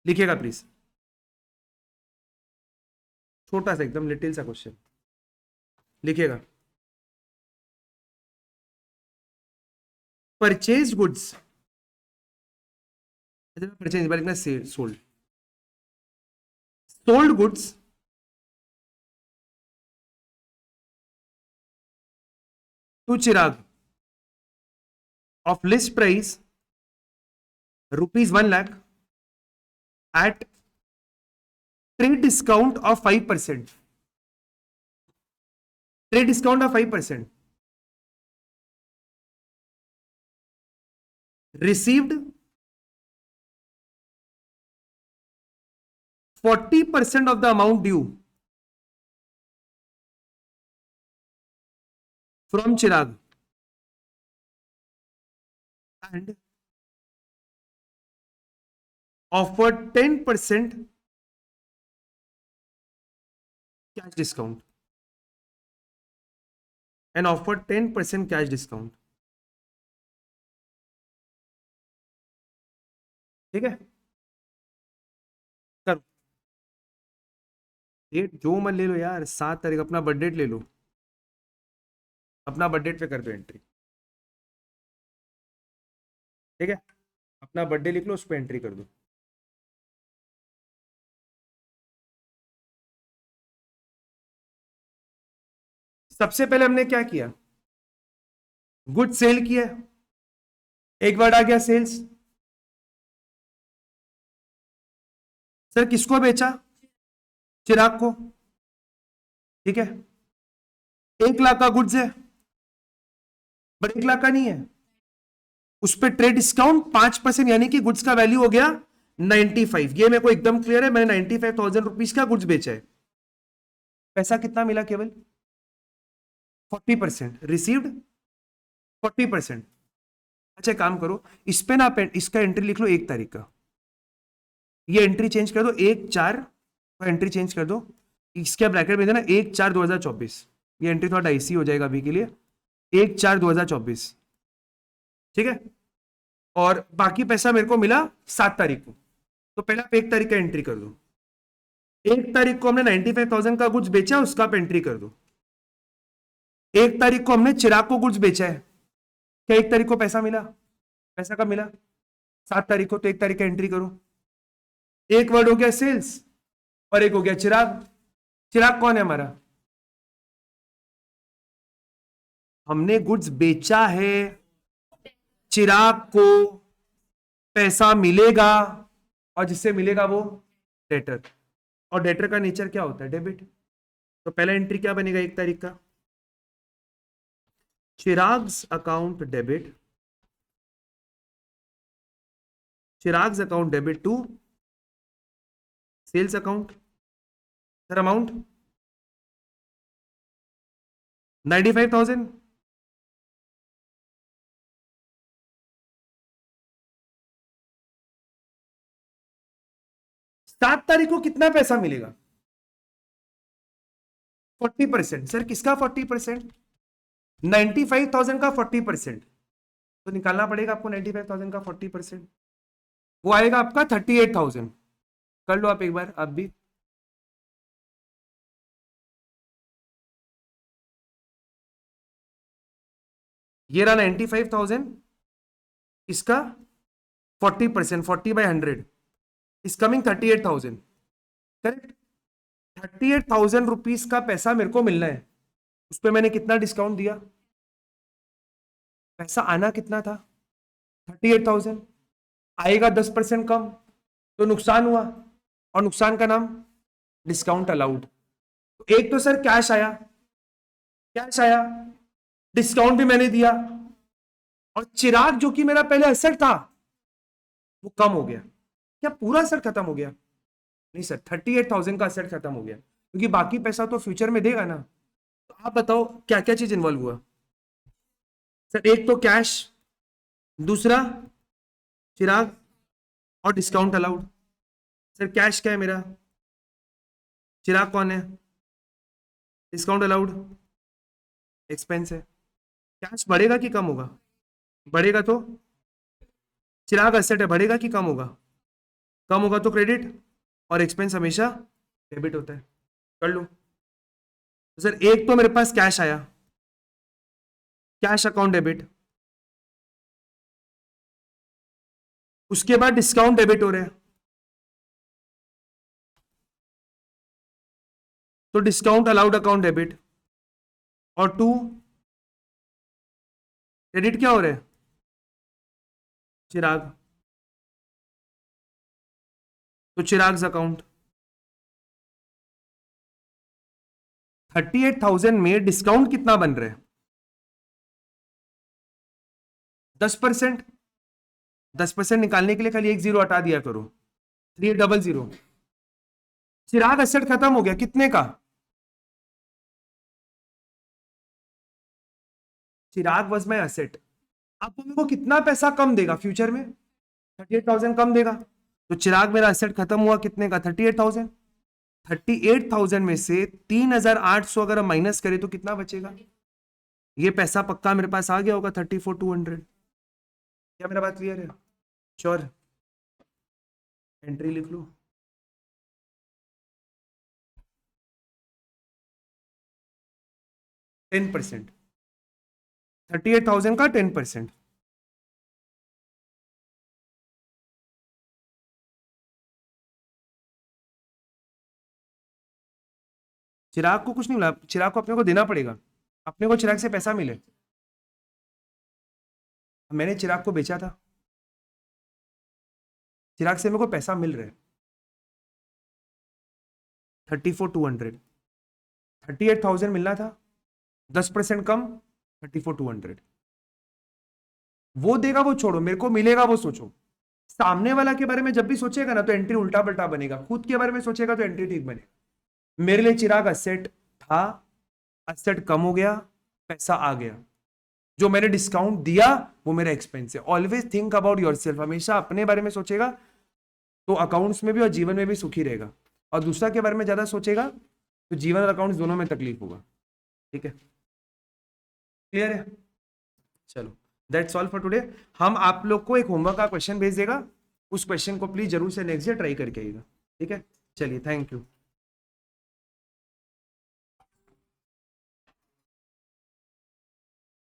लिखिएगा प्लीज, छोटा सा एकदम लिटिल सा क्वेश्चन लिखिएगा। परचेज गुड्स, परचेज लिखना sold. Sold goods to Chirag of list price ₹1 lakh at trade discount of 5%. Trade discount of 5%. Received 40% of the amount due from Chirag and offered 10% cash discount. And offered 10% cash discount. ठीक है, करो डेट जो मन ले लो यार, 7 तारीख अपना बर्थ डेट ले लो, अपना बर्थ डेट पे कर दो एंट्री। ठीक है, अपना बर्थडे लिख लो, उस पर एंट्री कर दो। सबसे पहले हमने क्या किया, गुड सेल किया, एक वर्ड आ गया सेल्स। सर किसको बेचा, चिराग को। ठीक है, 1 लाख का गुड्स है, बट 1 लाख का नहीं है, उस पर ट्रेड डिस्काउंट 5%, यानी कि गुड्स का वैल्यू हो गया 95। ये मेरे को एकदम क्लियर है, मैंने 95,000 रुपीज का गुड्स बेचा है। पैसा कितना मिला, केवल 40%। रिसीव्ड 40%। अच्छा काम करो, इस पे ना इसका एंट्री लिख लो 1 तारीख का, ये एंट्री चेंज कर दो 1/4 का, एंट्री चेंज कर दो, इसके ब्रैकेट में देना 1/4/2024। ये एंट्री थोड़ा डाइसी हो जाएगा अभी के लिए, 1/4/2024। ठीक है, और बाकी पैसा मेरे को मिला 7 तारीख को, तो पहले आप 1 तारीख का एंट्री कर दो। 1 तारीख को हमने 95,000 का गुड्स बेचा, उसका आप एंट्री कर दो। 1 तारीख को हमने चिराग को गुड्स बेचा है, क्या 1 तारीख को पैसा मिला, पैसा कब मिला, 7 तारीख को, तो 1 तारीख का एंट्री करो। एक वर्ड हो गया सेल्स और एक हो गया चिराग। चिराग कौन है हमारा, हमने गुड्स बेचा है, चिराग को पैसा मिलेगा, और जिससे मिलेगा वो डेटर, और डेटर का नेचर क्या होता है, डेबिट। तो पहला एंट्री क्या बनेगा 1 तारीख का, Chirag's account debit, Chirag's account debit to sales account. Sir amount 95,000। सात तारीख को कितना पैसा मिलेगा, 40%। सर किसका 40%, 95,000 का 40%, तो निकालना पड़ेगा आपको 95,000 का 40%, वो आएगा आपका 38,000। कर लो आप एक बार, आप भी। ये रहा 95,000, इसका 40%, 40/100 इज कमिंग 38,000, करेक्ट। 38,000 रुपीज का पैसा मेरे को मिलना है, उस पर मैंने कितना डिस्काउंट दिया, पैसा आना कितना था 38,000, आएगा 10% कम, तो नुकसान हुआ, और नुकसान का नाम डिस्काउंट अलाउड। तो एक तो सर कैश आया, कैश आया, डिस्काउंट भी मैंने दिया, और चिराग जो कि मेरा पहले एसेट था वो कम हो गया। क्या पूरा एसेट खत्म हो गया, नहीं सर, 38,000 का एसेट खत्म हो गया, क्योंकि बाकी पैसा तो फ्यूचर में देगा ना। तो आप बताओ क्या क्या चीज इन्वॉल्व हुआ। सर एक तो कैश, दूसरा चिराग, और डिस्काउंट अलाउड। सर कैश क्या है मेरा, चिराग कौन है, डिस्काउंट अलाउड एक्सपेंस है। कैश बढ़ेगा कि कम होगा, बढ़ेगा तो चिराग एसेट है, बढ़ेगा कि कम होगा, कम होगा तो क्रेडिट, और एक्सपेंस हमेशा डेबिट होता है। कर लो। तो सर एक तो मेरे पास कैश आया, कैश अकाउंट डेबिट, उसके बाद डिस्काउंट डेबिट हो रहा है, तो डिस्काउंट अलाउड अकाउंट डेबिट, और 2 क्रेडिट क्या हो रहा है, चिराग, तो चिराग अकाउंट 38,000 में डिस्काउंट कितना बन रहा है? 10%। 10% निकालने के लिए खाली एक जीरो हटा दिया करो, 3800। चिराग एसेट खत्म हो गया कितने का? चिराग वॉज माई एसेट। अब वो मेरे को कितना पैसा कम देगा फ्यूचर में? 38,000 कम देगा। तो चिराग मेरा एसेट खत्म हुआ कितने का? 38,000। 38,000 में से 3,800 अगर हम माइनस करें तो कितना बचेगा? ये पैसा पक्का मेरे पास आ गया होगा 34,200। क्या मेरा बात क्लियर है? श्योर? एंट्री लिख लो। टेन परसेंट, 38,000 का 10%। चिराग को कुछ नहीं मिला, चिराग को अपने को देना पड़ेगा। अपने को चिराग से पैसा मिले, मैंने चिराग को बेचा था, चिराग से मेरे को पैसा मिल रहा है 34,200। 38,000 मिलना था, 10% कम, 34,200। वो देगा वो छोड़ो, मेरे को मिलेगा वो सोचो। सामने वाला के बारे में जब भी सोचेगा ना तो एंट्री उल्टा पलटा बनेगा, खुद के बारे में सोचेगा तो एंट्री ठीक बनेगा। मेरे लिए चिराग असेट था, असेट कम हो गया, पैसा आ गया। जो मैंने डिस्काउंट दिया वो मेरा एक्सपेंस है। ऑलवेज थिंक अबाउट योरसेल्फ, हमेशा अपने बारे में सोचेगा तो अकाउंट्स में भी और जीवन में भी सुखी रहेगा, और दूसरा के बारे में ज्यादा सोचेगा तो जीवन और अकाउंट्स दोनों में तकलीफ होगा। ठीक है, क्लियर है? चलो, दैट्स ऑल फॉर टुडे। हम आप लोग को एक होमवर्क का क्वेश्चन भेज देगा, उस क्वेश्चन को प्लीज जरूर से नेक्स्ट डे ट्राई करके आइएगा। ठीक है, चलिए, थैंक यू।